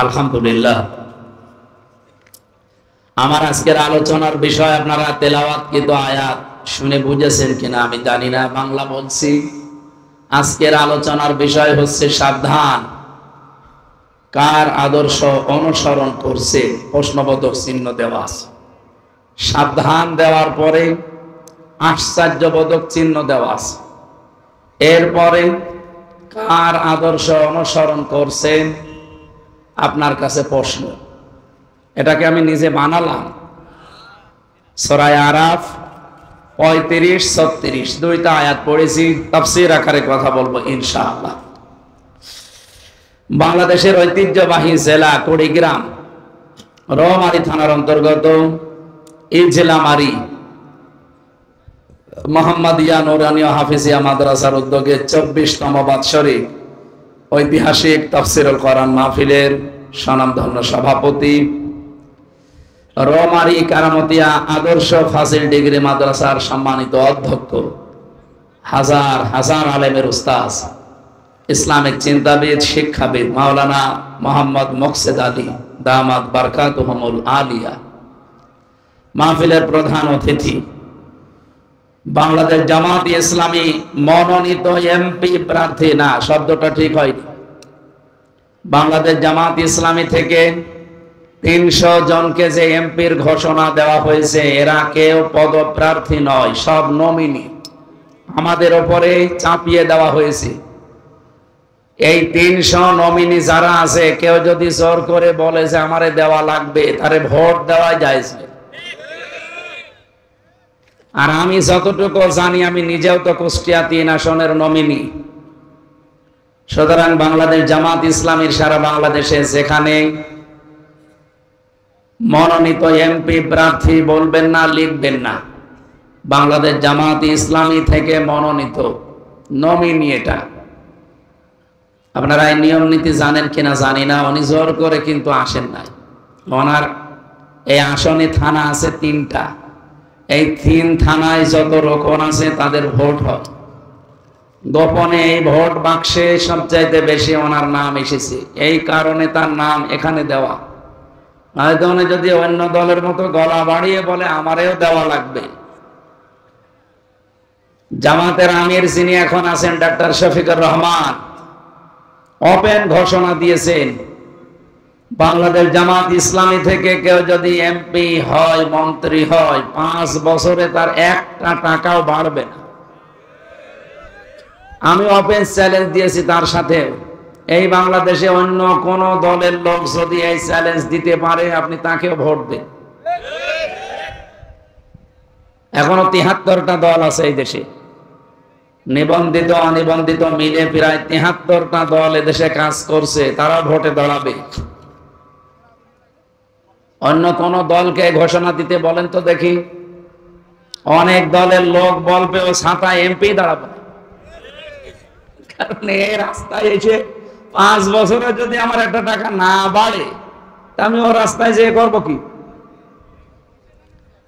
আলহামদুলিল্লাহ। আমার আজকের আলোচনার বিষয় আপনারা তেলাওয়াতকৃত আয়াত শুনে বুঝেছেন কিনা আমি জানি না, বাংলা বলছি। আজকের আলোচনার বিষয় হচ্ছে সাবধান, কার আদর্শ অনুসরণ করছে, প্রশ্নবোধক চিহ্ন দেওয়া আছে। সাবধান দেওয়ার পরে আশ্চর্যবোধক চিহ্ন দেওয়া আছে। এরপরে কার আদর্শ অনুসরণ করছেন আপনার কাছে প্রশ্ন। এটাকে আমি নিজে বানালাম। সূরা আরাফ 35-36 দুইটা আয়াত পড়েছি, তাফসীর আকারে কথা বলবো ইনশাআল্লাহ। বাংলাদেশের ঐতিহ্যবাহী জেলা কুড়িগ্রাম, রৌমারী থানার অন্তর্গত ইজলামারী মোহাম্মদিয়া নুরানিয়া হাফিজিয়া মাদ্রাসার উদ্যোগে 24তম বাৎসরিক ঐতিহাসিক তাফসীরুল কোরআন মাহফিলের স্বনামধন্য সভাপতি, রৌমারী কারামতিয়া আদর্শ ফাজিল ডিগ্রি মাদ্রাসার সম্মানিত অধ্যক্ষ, হাজার হাজার আলেমের উস্তাদ, ইসলামিক চিন্তাবিদ, শিক্ষাবিদ মাওলানা মোহাম্মদ মোকসেদ আলী দামাত বারকাতুহুমুল আলিয়া, মাহফিলের প্রধান অতিথি, বাংলাদেশ জামাত ইসলামী মনোনীত এমপি প্রার্থী, না শব্দটা ঠিক হয়নি, বাংলাদেশ জামাত ইসলামী থেকে 300 জনকে যে এমপির ঘোষণা দেওয়া হয়েছে, এরা কেউ পদপ্রার্থী নয়, সব নমিনি। আমাদের উপরে চাপিয়ে দেওয়া হয়েছে। এই 300 নমিনি যারা আছে, কেউ যদি জোর করে বলে যে আমারে দেওয়া লাগবে, তারে ভোট দেওয়া যায়। আর আমি যতটুকু জানি, আমি নিজেও তো কুষ্টিয়া 3 আসনের নমিনি। সুতরাং বাংলাদেশ জামাত ইসলামীর সারা বাংলাদেশে যেখানে মনোনীত এমপি প্রার্থী বলবেন না, লিখবেন না, বাংলাদেশ জামাত ইসলামী থেকে মনোনীত নমিনি। এটা আপনারা এই নিয়ম নীতি জানেন কিনা জানি না। উনি জোর করে কিন্তু আসেন নাই। ওনার এই আসনে থানা আছে 3টা। এই 3 থানায় যত রোকন আছে তাদের ভোট হয় গোপনে। এই ভোট বাক্সে সবচাইতে বেশি ওনার নাম এসেছে, এই কারণে তার নাম এখানে দেওয়া। হয়তো উনি যদি অন্য দলের মতো গলা বাড়িয়ে বলে আমারেও দেওয়া লাগবে। জামাতের আমির যিনি এখন আছেন ডাক্তার শফিকুর রহমান, ওপেন ঘোষণা দিয়েছেন, বাংলাদেশ জামাত ইসলামী থেকে কেউ যদি এমপি হয়, মন্ত্রী হয়, 5 বছরে তার 1টা টাকাও বাড়বে না। আমি ওপেন চ্যালেঞ্জ দিয়েছি তার সাথে। এই বাংলাদেশে অন্য কোন দলের লোক যদি এই চ্যালেঞ্জ দিতে পারে, আপনি তাকেও ভোট দেন। এখনো 73টা দল আছে এই দেশে, নিবন্ধিত অনিবন্ধিত মিলে প্রায় 73টা দল এদেশে কাজ করছে। তারা ভোটে দাঁড়াবে। অন্য কোন দলকে ঘোষণা দিতে বলেন তো দেখি। অনেক দলের লোক বলবে ও ছাতায় এমপি দাঁড়াবে, কারণ এই রাস্তায় এসে 5 বছরে যদি আমার 1টা টাকা না বাড়ে, তা আমি ও রাস্তায় যেয়ে করবো কি?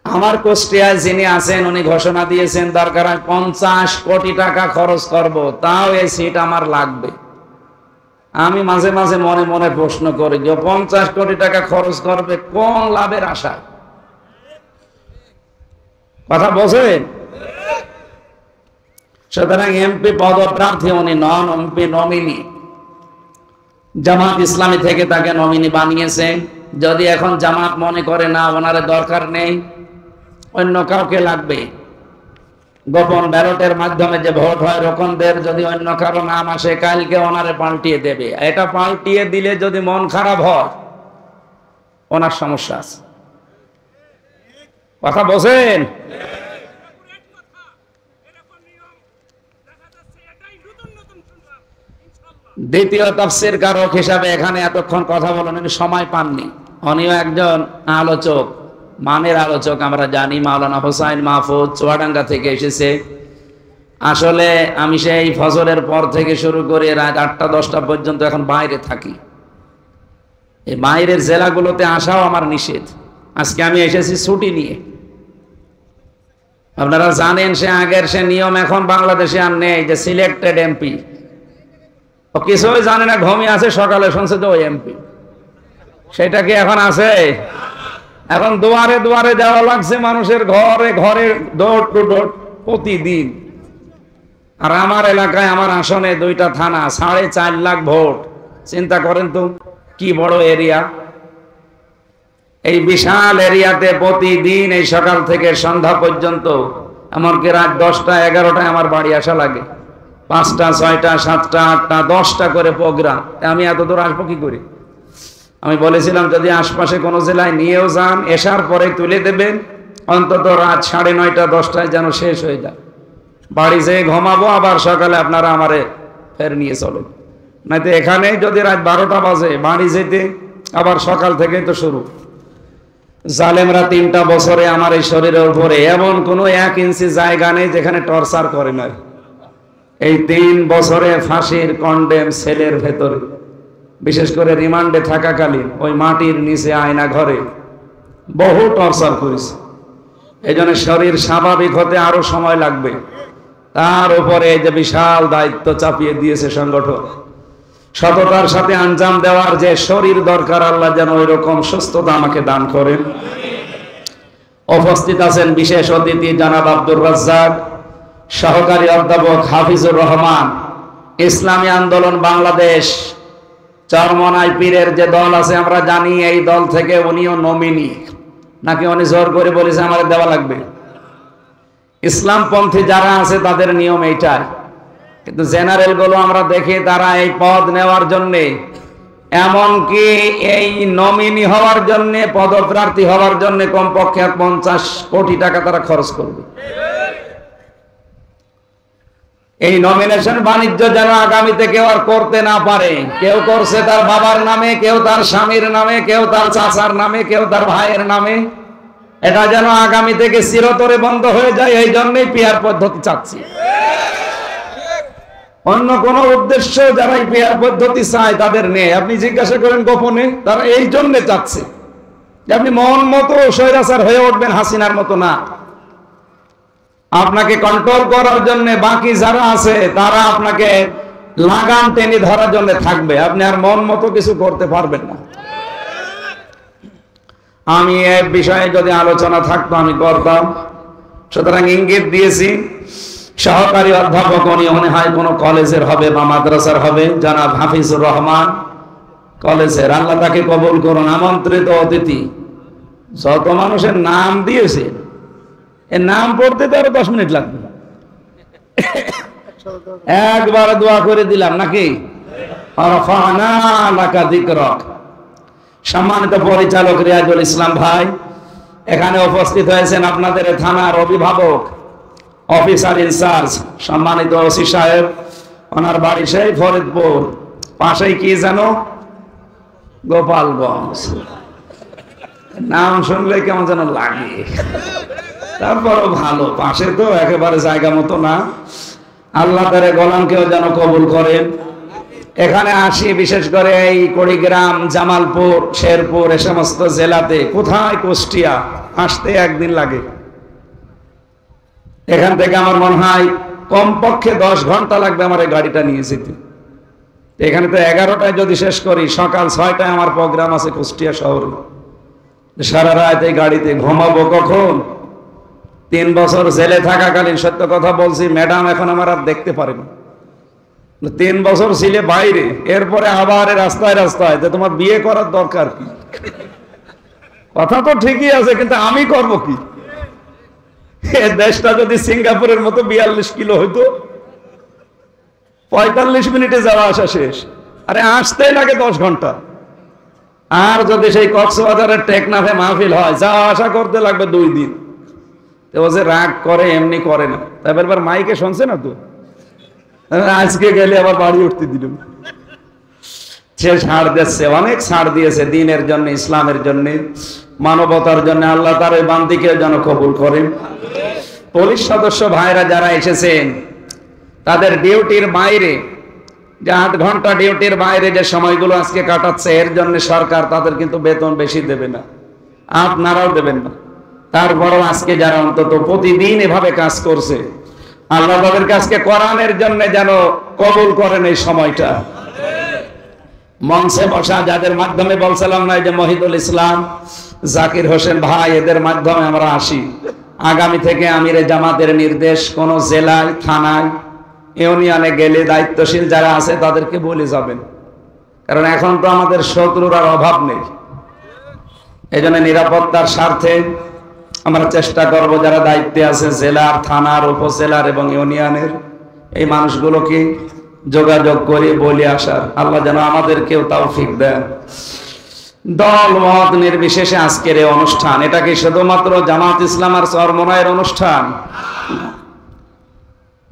আমার কুষ্টিয়ায় যিনি আছেন, উনি ঘোষণা দিয়েছেন দরকার হয় 50 কোটি টাকা খরচ করব, তাও এই সিট আমার লাগবে। আমি মাঝে মাঝে মনে মনে প্রশ্ন করি যে 50 কোটি টাকা খরচ করবে কোন লাভের আশায়? কথা বোঝেন? সুতরাং এমপি পদপ্রার্থী উনি নন, এমপি নমিনি। জামাত ইসলামী থেকে তাকে নমিনি বানিয়েছে। যদি এখন জামাত মনে করে না ওনারে দরকার নেই, অন্য কাউকে লাগবে, গোপন ব্যালটের মাধ্যমে যে ভোট হয় রোকনদের, যদি অন্য কারো নাম আসে, কালকে ওনারে পাল্টিয়ে দেবে। এটা পাল্টিয়ে দিলে যদি মন খারাপ হয়, ওনার সমস্যা আছে। কথা বোঝেন? দ্বিতীয় তাফসীর কারক হিসাবে এখানে এতক্ষণ কথা বলেন, উনি সময় পাননি। উনিও একজন আলোচক, মানের আলোচক। আমরা জানি মাওলানা হোসাইন মাহফুজ চুয়াডাঙ্গা থেকে এসেছে। আসলে আমি সেই ফজরের পর থেকে শুরু করে রাত 8টা-10টা পর্যন্ত এখন বাইরে থাকি। এই বাইরের জেলাগুলোতে আসাও আমার নিষেধ। আজকে আমি এসেছি ছুটি নিয়ে। আপনারা জানেন সে আগের সে নিয়ম এখন বাংলাদেশে আর নেই, যে সিলেক্টেড এমপি। ও কিছুই জানে না, ঘুমিয়ে আছে, সকালে শুনছে তো ওই এমপি। সেটা কি এখন আছে? এখন দুয়ারে দুয়ারে যাওয়া লাগছে, মানুষের ঘরে ঘরে ডোর টু ডোর প্রতিদিন। আর আমার এলাকায়, আমার আসনে 2টা থানা, 4.5 লাখ ভোট। চিন্তা করেন তো কি বড় এরিয়া। এই বিশাল এরিয়াতে প্রতিদিন এই সকাল থেকে সন্ধ্যা পর্যন্ত, এমনকি রাত 10টা 11টায় আমার বাড়ি আসা লাগে। 5টা 6টা 7টা 8টা 10টা করে প্রোগ্রাম। আমি এত দূর আসবো কি করে? আমি বলেছিলাম যদি আশপাশে কোনো জেলায় নিয়েও যান, এসার পরে তুলে দেবেন, অন্তত রাত 9:30 10টায় যেন শেষ হয়ে যায়। বাড়ি যেয়ে ঘুমাবো, আবার সকালে আপনারা আমারে ফের নিয়ে চলেন। নয়তো এখানে যদি রাত 12টা বাজে, বাড়ি যেতে আবার সকাল থেকেই তো শুরু। জালেমরা 3টা বছরে আমার এই শরীরের উপরে এমন কোনো 1 ইঞ্চি জায়গা নেই যেখানে টর্চার করে নাই। এই 3 বছরে ফাঁসির কন্ডেম সেলের ভেতরে, বিশেষ করে রিমান্ডে থাকাকালীন ওই মাটির নিচে আয়না ঘরে বহু টর্চার করেছে। এই জন্য শরীর স্বাভাবিক হতে আরো সময় লাগবে। তার উপরে এই যে বিশাল দায়িত্ব চাপিয়ে দিয়েছে সংগঠন, সততার সাথে আঞ্জাম দেওয়ার যে শরীর দরকার, আল্লাহ যেন ওই রকম সুস্থতা আমাকে দান করেন। উপস্থিত আছেন বিশেষ অতিথি জনাব আব্দুর রাজ্জাক, সহকারী অধ্যাপক হাফিজুর রহমান, ইসলামী আন্দোলন বাংলাদেশ চরমনাই পীরের যে দল আছে আমরা জানি, এই দল থেকে উনিও নমিনি, নাকি উনি জোর করে বলেছে আমার দেওয়া লাগবে। ইসলামপন্থী যারা আছে তাদের নিয়ম এইটাই, কিন্তু জেনারেল গুলো আমরা দেখি তারা এই পদ নেওয়ার জন্য, এমনকি এই নমিনি হওয়ার জন্য, পদপ্রার্থী হওয়ার জন্য কমপক্ষে 50 কোটি টাকা তারা খরচ করবে। এই নমিনেশন বাণিজ্য যেন আগামীতে কেউ আর করতে না পারে। কেউ করছে তার বাবার নামে, কেউ তার স্বামীর নামে, কেউ তার চাচার নামে, কেউ তার ভাইয়ের নামে। এটা যেন আগামী থেকে চিরতরে বন্ধ হয়ে যায়, এই জন্যই পিআর পদ্ধতি চাচ্ছি। অন্য কোন উদ্দেশ্য যারা পিআর পদ্ধতি চায় তাদের নেই। আপনি জিজ্ঞাসা করেন গোপনে, তারা এই জন্য চাচ্ছে যে আপনি মন মতো স্বৈরাচার হয়ে উঠবেন, হাসিনার মতো না। আপনাকে কন্ট্রোল করার জন্য বাকি যারা আছে তারা আপনাকে লাগাম টেনে ধরার জন্য থাকবে, আপনি আর মন মতো কিছু করতে পারবেন না। আমি এই বিষয়ে যদি আলোচনা থাকতো আমি করতাম, সুতরাং ইঙ্গিত দিয়েছি। সহকারী অধ্যাপক উনি মনে হয় কোনো কলেজের হবে বা মাদ্রাসার হবে, জনাব হাফিজুর রহমান কলেজের। আল্লাহ তাকে কবুল করুন। আমন্ত্রিত অতিথি যত মানুষের নাম দিয়েছে, এর নাম পড়তে তো আরো 10 মিনিট লাগবে। একবার দোয়া করে দিলাম নাকি? সম্মানিত পরিচালক রিয়াজুল ইসলাম ভাই, এখানে উপস্থিত হয়েছেন আপনাদের থানার অভিভাবক, অফিসার ইনচার্জ সম্মানিত ওসি সাহেব। ওনার বাড়ি সেই ফরিদপুর, পাশেই কি জানো, গোপালগঞ্জ। নাম শুনলে কেমন যেন লাগে, তারপরও ভালো, পাশে তো একেবারে জায়গা মতো না। আল্লাহ তার গোলামকেও যেন কবুল করেন। এখানে আসি বিশেষ করে এই কুড়িগ্রাম, জামালপুর, শেরপুর, এ সমস্ত জেলাতে, কোথায় কুষ্টিয়া আসতে 1 দিন লাগে। এখান থেকে আমার মনে হয় কমপক্ষে 10 ঘন্টা লাগবে আমার এই গাড়িটা নিয়ে যেতে। এখানে তো 11টায় যদি শেষ করি, সকাল 6টায় আমার প্রোগ্রাম আছে কুষ্টিয়া শহরে। সারা রাত এই গাড়িতে ঘুমাবো কখন? 3 বছর জেলে থাকাকালীন সত্য কথা বলছি, ম্যাডাম এখন আমার আর দেখতে পারে না। 3 বছর ছিলে বাইরে, এরপরে আবার রাস্তায় রাস্তায়, যে তোমার বিয়ে করার দরকার কি? কথা তো ঠিকই আছে, কিন্তু আমি করবো কি? দেশটা যদি সিঙ্গাপুরের মতো 42 কিলো হইতো, 45 মিনিটে যাওয়া আসা শেষ, আরে আসতেই লাগে 10 ঘন্টা। আর যদি সেই কক্সবাজারের টেকনাফে মাহফিল হয়, যাওয়া আসা করতে লাগবে 2 দিন। ও যে রাগ করে এমনি করে না, তারপর এবার মাইকে শুনছে না তো, আজকে গেলে আবার বাড়ি উঠতে দিলাম। সে ছাড় দিচ্ছে, অনেক ছাড় দিয়েছে দিনের জন্য, ইসলামের জন্য, মানবতার জন্য। আল্লাহ তার ওই বান্দিকে যেন কবুল করেন। পুলিশ সদস্য ভাইরা যারা এসেছেন, তাদের ডিউটির বাইরে যে 8 ঘন্টা ডিউটির বাইরে যে সময়গুলো আজকে কাটাচ্ছে, এর জন্য সরকার তাদের কিন্তু বেতন বেশি দেবে না, আপনারাও দেবেন না। তারপরও আজকে যারা অন্তত প্রতিদিন এভাবে কাজ করছে, আল্লাহ তাদেরকে আজকে কোরআনের জন্য যেন কবুল করেন এই সময়টা। মঞ্চে বসা যাদের মাধ্যমে বলছিলাম না, এই যে মহিদুল ইসলাম, জাকির হোসেন ভাই, এদের মাধ্যমে আমরা আসি। আগামী থেকে আমিরে জামাতের নির্দেশ, কোন জেলায়, থানায়, ইউনিয়নে গেলে দায়িত্বশীল যারা আছে তাদেরকে বলে যাবেন, কারণ এখন তো আমাদের শত্রুর আর অভাব নেই। এই জন্য নিরাপত্তার স্বার্থে আমরা চেষ্টা করব যারা দায়িত্বে আছে জেলার, থানার, উপজেলার এবং ইউনিয়নের, এই মানুষগুলোকে যোগাযোগ করে বলে আসার। আল্লাহ যেন আমাদেরকেও তৌফিক দেন। দল মত নির্বিশেষে আজকের এই অনুষ্ঠান, এটা কি শুধুমাত্র জামাত ইসলাম আর চরমনায়ের অনুষ্ঠান?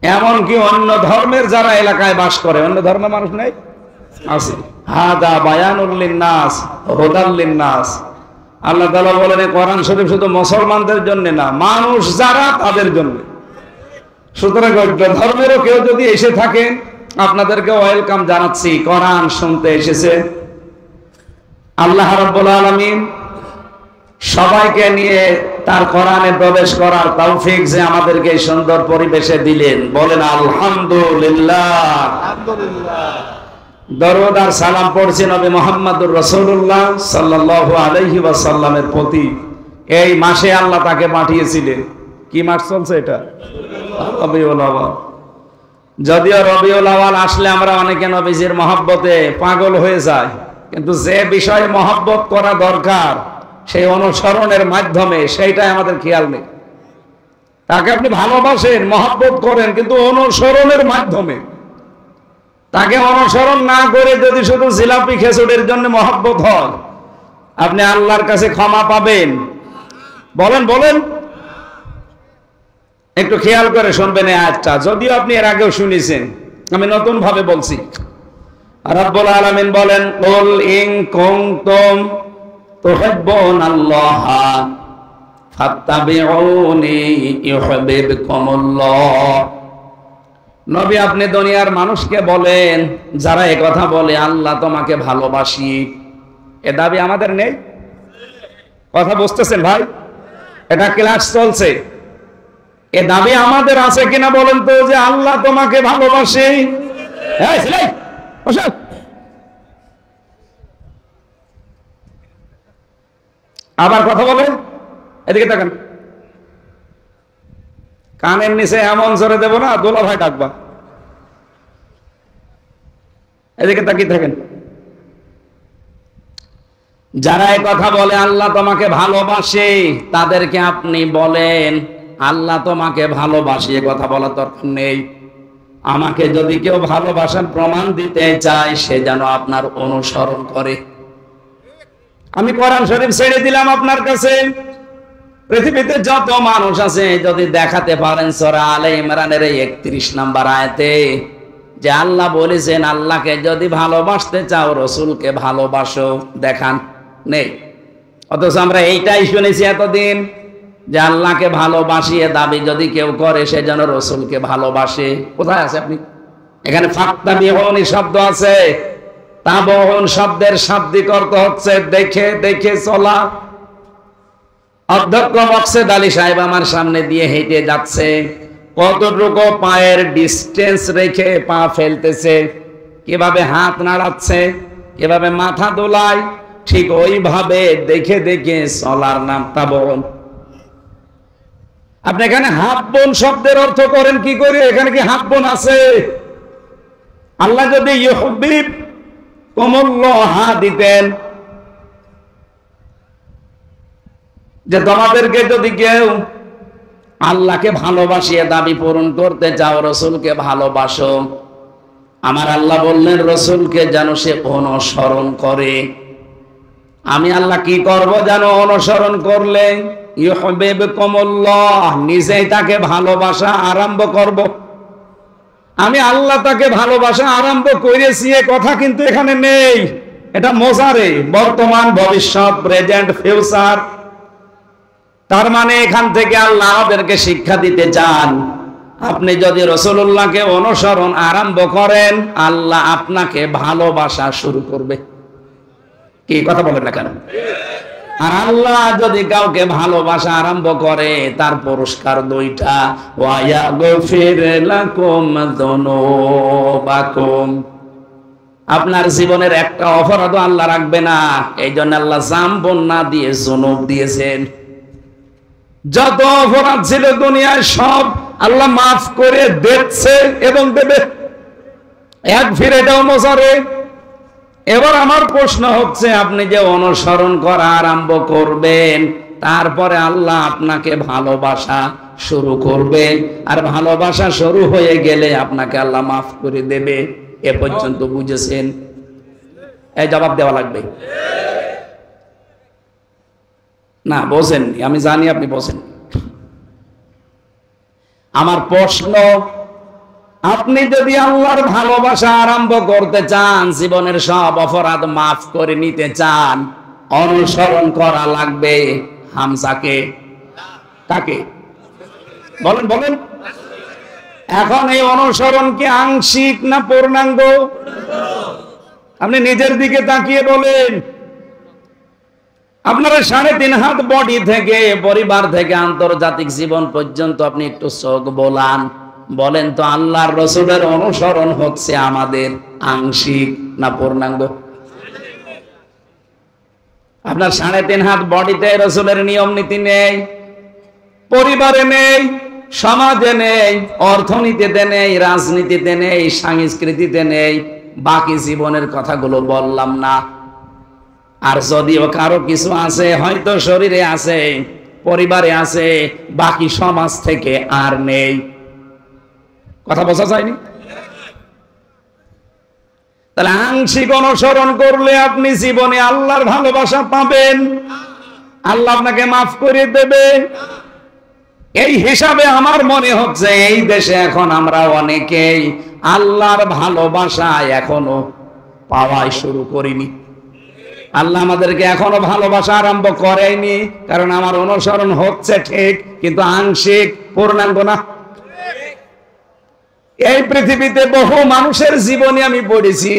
এমনকি অন্য ধর্মের যারা এলাকায় বাস করে, অন্য ধর্মের মানুষ নেই আছে। হাদা বায়ানুল লিন্নাস হুদাল লিন্নাস। আল্লাহ তাআলা বলেন কোরআন শরীফ শুধু মুসলমানদের জন্য না, মানুষ যারা তাদের জন্য। সুতরাং ধর্মেরও কেউ যদি এসে থাকে, আপনাদেরকে ওয়েলকাম জানাচ্ছি। কোরআন শুনতে এসেছে, আল্লাহ রাব্বুল আলামিন সবাইকে নিয়ে তার কোরআনে প্রবেশ করার তৌফিক যে আমাদেরকে এই সুন্দর পরিবেশে দিলেন, বলেন আলহামদুলিল্লাহ। দরুদ আর সালাম পড়ছি নবী মুহাম্মদুর রাসূলুল্লাহ সাল্লাল্লাহু আলাইহি ওয়াসাল্লামের প্রতি। এই মাসে আল্লাহ তাকে পাঠিয়েছিলেন। কি মাস চলছে এটা? রবিউল আউয়াল। যদিও রবিউল আউয়াল আসলে আমরা অনেকে নবীজির মহব্বতে পাগল হয়ে যায়, কিন্তু যে বিষয়ে মহব্বত করা দরকার সেই অনুসরণের মাধ্যমে সেইটাই আমাদের খেয়াল নেই। তাকে আপনি ভালোবাসেন, মহব্বত করেন, কিন্তু অনুসরণের মাধ্যমে। তাকে অনুসরণ না করে যদি শুধু জিলাপি খেজুরের জন্য মহব্বত হয়, আপনি আল্লাহর কাছে ক্ষমা পাবেন? বলেন বলেন। একটু খেয়াল করে শুনবেন এই আয়াতটা, যদিও আপনি এর আগেও শুনেছেন, আমি নতুন ভাবে বলছি। রব্বুল আলামিন বলেন, কুল ইন কুনতুম তুহিব্বুনাল্লাহ ফাত্তাবিউনি ইউহিব্বুকুমুল্লাহ। নবী আপনি দুনিয়ার মানুষকে বলেন, যারা এই কথা বলে আল্লাহ তোমাকে ভালোবাসি, এ দাবি আমাদের নেই? কথা বুঝতেছেন ভাই? এটা ক্লাস চলছে, এ দাবি আমাদের আছে কিনা বলেন তো, যে আল্লাহ তোমাকে ভালোবাসে? আবার কথা বলেন, এদিকে তাকান। কানের নিচে এমন জোরে দেব না, দোলা ভাই ডাকবা। এদিকে তাকিয়ে থাকেন। যারা এই কথা বলে আল্লাহ তোমাকে ভালোবাসে, তাদেরকে আপনি বলেন আল্লাহ তোমাকে ভালোবাসে, এ কথা বলার দরকার নেই। আমাকে যদি কেউ ভালোবাসার প্রমাণ দিতে চায়, সে যেন আপনার অনুসরণ করে। আমি কোরআন শরীফ ছেড়ে দিলাম আপনার কাছে। পৃথিবীতে যত মানুষ আছে, যদি দেখাতে পারেন সূরা আলে ইমরানের 31 নম্বর আয়াতে যে আল্লাহ বলেছেন আল্লাহকে যদি ভালোবাসতে চাও রসুলকে ভালোবাসো, দেখান। নেই। অথচ আমরা এইটাই শুনেছি এতদিন, যে আল্লাহকে ভালোবাসিয়ে দাবি যদি কেউ করে, সে যেন রসুলকে ভালোবাসে। কোথায় আছে আপনি? এখানে ফাত্তাবিউনি শব্দ আছে, তাবউন শব্দের শাব্দিক অর্থ হচ্ছে দেখে দেখে চলা। অধ্যক্ষ মকসেদ আলী সাহেব আমার সামনে দিয়ে হেঁটে যাচ্ছে, কতটুকু পায়ের ডিস্টেন্স রেখে পা ফেলতেছে, কিভাবে হাত নাড়াচ্ছে, কিভাবে মাথা দোলায়, ঠিক ওইভাবে দেখে দেখে চলার নাম তাবউন। আপনি এখানে হাব্বন শব্দের অর্থ করেন কি করে? এখানে কি হাব্বন আছে? আল্লাহ যদি ইউহিব্বুকুমুল্লাহ দিতেন, যে তোমাদেরকে যদি কেউ আল্লাহকে ভালোবাসিয়ে দাবি পূরণ করতে চাও, রসুলকে ভালোবাসো, আমার আল্লাহ বললেন রসুলকে যেন সে অনুসরণ করে। আমি আল্লাহ কি করব যেন অনুসরণ করলে? ইউহিব্বুকুমুল্লাহ, নিজেই তাকে ভালোবাসা আরম্ভ করব। আমি আল্লাহ তাকে ভালোবাসা আরম্ভ করেছি, এ কথা কিন্তু এখানে নেই। এটা মোজারে, বর্তমান, ভবিষ্যৎ, প্রেজেন্ট, ফিউচার। তার মানে এখান থেকে আল্লাহ আমাদেরকে শিক্ষা দিতে চান, আপনি যদি রাসূলুল্লাহকে অনুসরণ আরম্ভ করেন, আল্লাহ আপনাকে ভালোবাসা শুরু করবে। কি কথা বলেন না কেন? আর আল্লাহ যদি কাউকে ভালোবাসা আরম্ভ করে, তার পুরস্কার দুইটা, ওয়া ইয়াগফির লাকুম যুনুবাকুম, আপনার জীবনের একটা অপরাধও আল্লাহ রাখবে না। এই জন্য আল্লাহ জাম্বন না দিয়ে জুনুব দিয়েছেন। যত অপরাধ ছিল দুনিয়ায় সব আল্লাহ মাফ করে দিচ্ছে এবং দেবে, এক ফিরেটাও মোছারে। এবার আমার প্রশ্ন হচ্ছে, আপনি যে অনুসরণ করা আরম্ভ করবেন, তারপরে আল্লাহ আপনাকে ভালোবাসা শুরু করবে, আর ভালোবাসা শুরু হয়ে গেলে আপনাকে আল্লাহ মাফ করে দেবে। এ পর্যন্ত বুঝেছেন? এই জবাব দেওয়া লাগবে না, বোঝেননি, আমি জানি আপনি বোঝেন। আমার প্রশ্ন, আপনি যদি আল্লাহর ভালোবাসা আরম্ভ করতে চান, জীবনের সব অপরাধ মাফ করে নিতে চান, অনুসরণ করা লাগবে হামজাকে। কাকে? বলেন বলেন। এখন এই অনুসরণ কি আংশিক না পূর্ণাঙ্গ? আপনি নিজের দিকে তাকিয়ে বলেন। আপনারা 3.5 হাত বডি থেকে, পরিবার থেকে আন্তর্জাতিক জীবন পর্যন্ত আপনি একটু চোখ বোলান, বলেন তো আল্লাহর রসুলের অনুসরণ হচ্ছে আমাদের আংশিক না পূর্ণাঙ্গ? আপনার 3.5 হাত বডিতে রসুলের নিয়ম নীতি নেই, পরিবারে নেই, সমাজে নেই, অর্থনীতিতে নেই, রাজনীতিতে নেই, সংস্কৃতিতে নেই, বাকি জীবনের কথাগুলো বললাম না। আর যদিও কারো কিছু আছে, হয়তো শরীরে আছে, পরিবারে আছে, বাকি সমাজ থেকে আর নেই। কথা বোঝা যায়নি? তাহলে আংশিক অনুসরণ করলে আপনি জীবনে আল্লাহর ভালোবাসা পাবেন, আল্লাহ আপনাকে মাফ করে দেবে। এই হিসাবে আমার মনে হচ্ছে এই দেশে এখন আমরা অনেকেই আল্লাহর ভালোবাসা এখনো পাওয়াই শুরু করিনি। আল্লাহ আমাদেরকে এখনো ভালোবাসা আরম্ভ করেনি, কারণ আমার অনুসরণ হচ্ছে ঠিক, কিন্তু আংশিক, পূর্ণাঙ্গ না। এই পৃথিবীতে বহু মানুষের জীবনে আমি পড়েছি,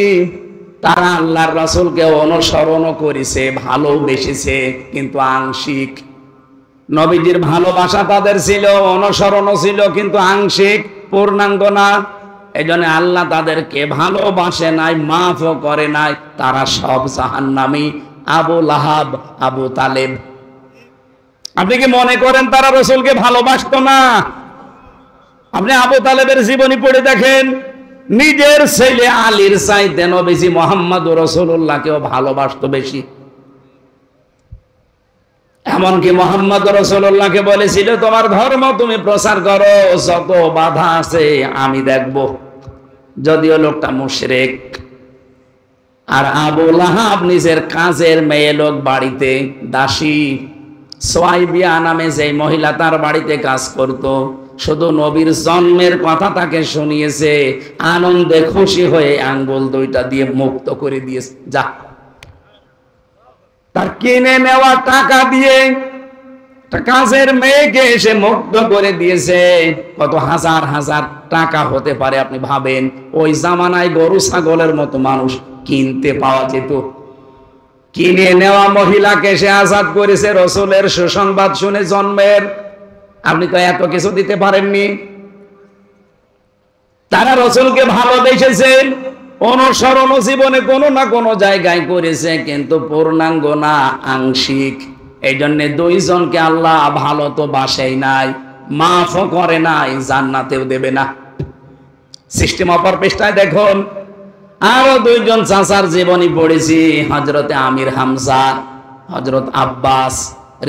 তারা আল্লাহর রাসূলকে অনুসরণ করেছে, ভালোবেসেছে, কিন্তু আংশিক। নবীজির ভালোবাসা তাদের ছিল, অনুসরণও ছিল, কিন্তু আংশিক, পূর্ণাঙ্গ না। এই জন্য আল্লাহ তাদেরকে ভালোবাসে নাই, মাফও করে নাই। তারা সব জাহান্নামী। আবু লাহাব, আবু তালেব। আপনি কি মনে করেন তারা রাসূলকে ভালোবাসতো না? আপনি আবু তালেবের জীবনী পড়ে দেখেন, নিজের ছেলে আলীর চাইতে নবীজি মুহাম্মদুর রাসূলুল্লাহকেও ভালোবাসতো বেশি। এমনকি মুহাম্মদ রাসূলুল্লাহকে বলেছিল, তোমার ধর্ম তুমি প্রচার করো, যত বাধা আছে আমি দেখব। যদিও লোকটা মুশরিক। আর আবু লাহাব নিজের কাজের মেয়ে লোক, বাড়িতে দাসী সুয়াইবিয়া নামে যে মহিলা তার বাড়িতে কাজ করত, শুধু নবীর জন্মের কথা তাকে শুনিয়েছে, আনন্দে খুশি হয়ে আঙ্গুল দুইটা দিয়ে মুক্ত করে দিয়েছে। যা, তার কিনে নেওয়া টাকা দিয়ে কাজের মেয়েকে এসে মুক্ত করে দিয়েছে। কত হাজার হাজার টাকা হতে পারে আপনি ভাবেন। ওই জামানায় গরু ছাগলের মতো মানুষ কিনতে পাওয়া যেত। কিনে নেওয়া মহিলাকে সে আজাদ করেছে রাসূলের সুসংবাদ শুনে জন্মের। আপনি তো এত কিছু দিতে পারেননি। তারা রাসূলকে ভালোবেসেছেন, অনুসরণ জীবনে কোনো না কোনো জায়গায় করেছে, কিন্তু পূর্ণাঙ্গ না, আংশিক। এই জন্য দুইজনকে আল্লাহ ভালো তো বাসেই নাই, মাফও করে নাই, জান্নাতেও দেবে না। সিস্টেম অপর পৃষ্ঠায় দেখুন, আরো দুইজন চাচার জীবনী পড়েছি, হযরতে আমির হামজা, হযরত আব্বাস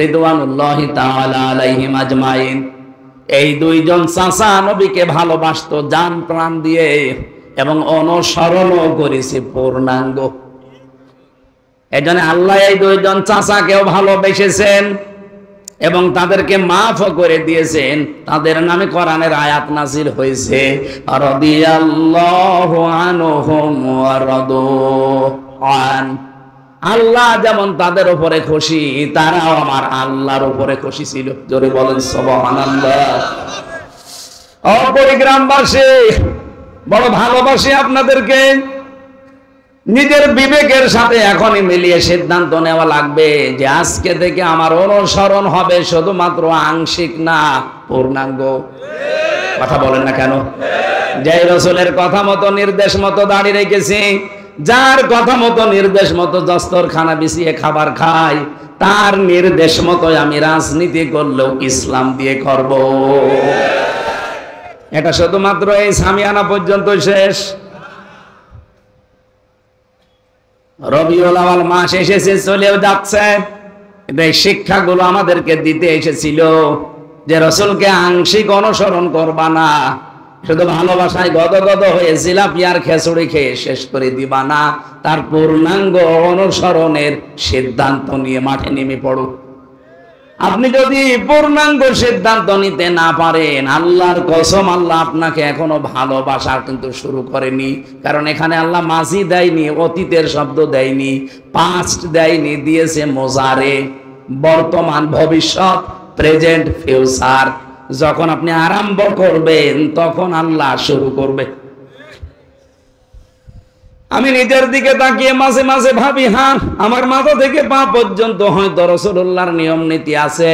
রিদওয়ানুল্লাহি তাআলা আলাইহিম আজমাইন। এই দুইজন চাচা নবীকে ভালোবাসতো জান প্রাণ দিয়ে, এবং অনুসরণও করেছে পূর্ণাঙ্গ। এই জন্য আল্লাহ এই দুইজন চাচাকেও ভালোবেসেছেন এবং তাদেরকে মাফও করে দিয়েছেন। তাদের নামে কোরআনের আয়াত নাযিল হয়েছে, রাদিয়াল্লাহু আনহুম ওয়া রাদু আন। আল্লাহ যেমন তাদের উপরে খুশি, তারাও আমার আল্লাহর উপরে খুশি ছিল। জোরে বলেন সুবহানাল্লাহ। অপরিগ্রামবাসী, বড় ভালোবাসি আপনাদেরকে। নিজের বিবেকের সাথে এখনই মিলিয়ে সিদ্ধান্ত নেওয়া লাগবে যে আজকে থেকে আমার অনুসরণ হবে শুধুমাত্র আংশিক না, পূর্ণাঙ্গ। কথা বলেন না কেন? যে রাসূলের কথা মতো, নির্দেশ মতো দাঁড়িয়ে রেখেছি, যার কথা মতো নির্দেশ মতো দস্তরখানা বিছিয়ে খাবার খাই, তার নির্দেশ মতো আমি রাজনীতি করলেও ইসলাম দিয়ে করব। এটা শুধুমাত্র এই সামিয়ানা পর্যন্ত শেষ। রবিউল আউয়াল মাস এসেছে, চলেও যাচ্ছে। এই শিক্ষাগুলো আমাদেরকে দিতে এসেছিল যে রাসূলকে আংশিক অনুসরণ করবা না, শুধু ভালোবাসায় গদগদ হয়ে জিলাপি আর খিচুড়ি খেয়ে শেষ করে দিবা না, তার পূর্ণাঙ্গ অনুসরণের সিদ্ধান্ত নিয়ে মাঠে নেমে পড়ো। আপনি যদি পূর্ণাঙ্গ সিদ্ধান্ত নিতে না পারেন, আল্লাহর কসম আল্লাহ আপনাকে এখনো ভালোবাসা কিন্তু শুরু করেনি। কারণ এখানে আল্লাহ মাজি দেয়নি, অতীতের শব্দ দেয়নি, পাস্ট দেয়নি, দিয়েছে মোজারে, বর্তমান, ভবিষ্যৎ, প্রেজেন্ট, ফিউচার। যখন আপনি আরম্ভ করবেন তখন আল্লাহ শুরু করবে। আমি নিজের দিকে তাকিয়ে মাঝে মাঝে ভাবি, হ্যাঁ আমার মাথা থেকে পা পর্যন্ত হয়তো রাসূলুল্লাহর নিয়ম নীতি আছে,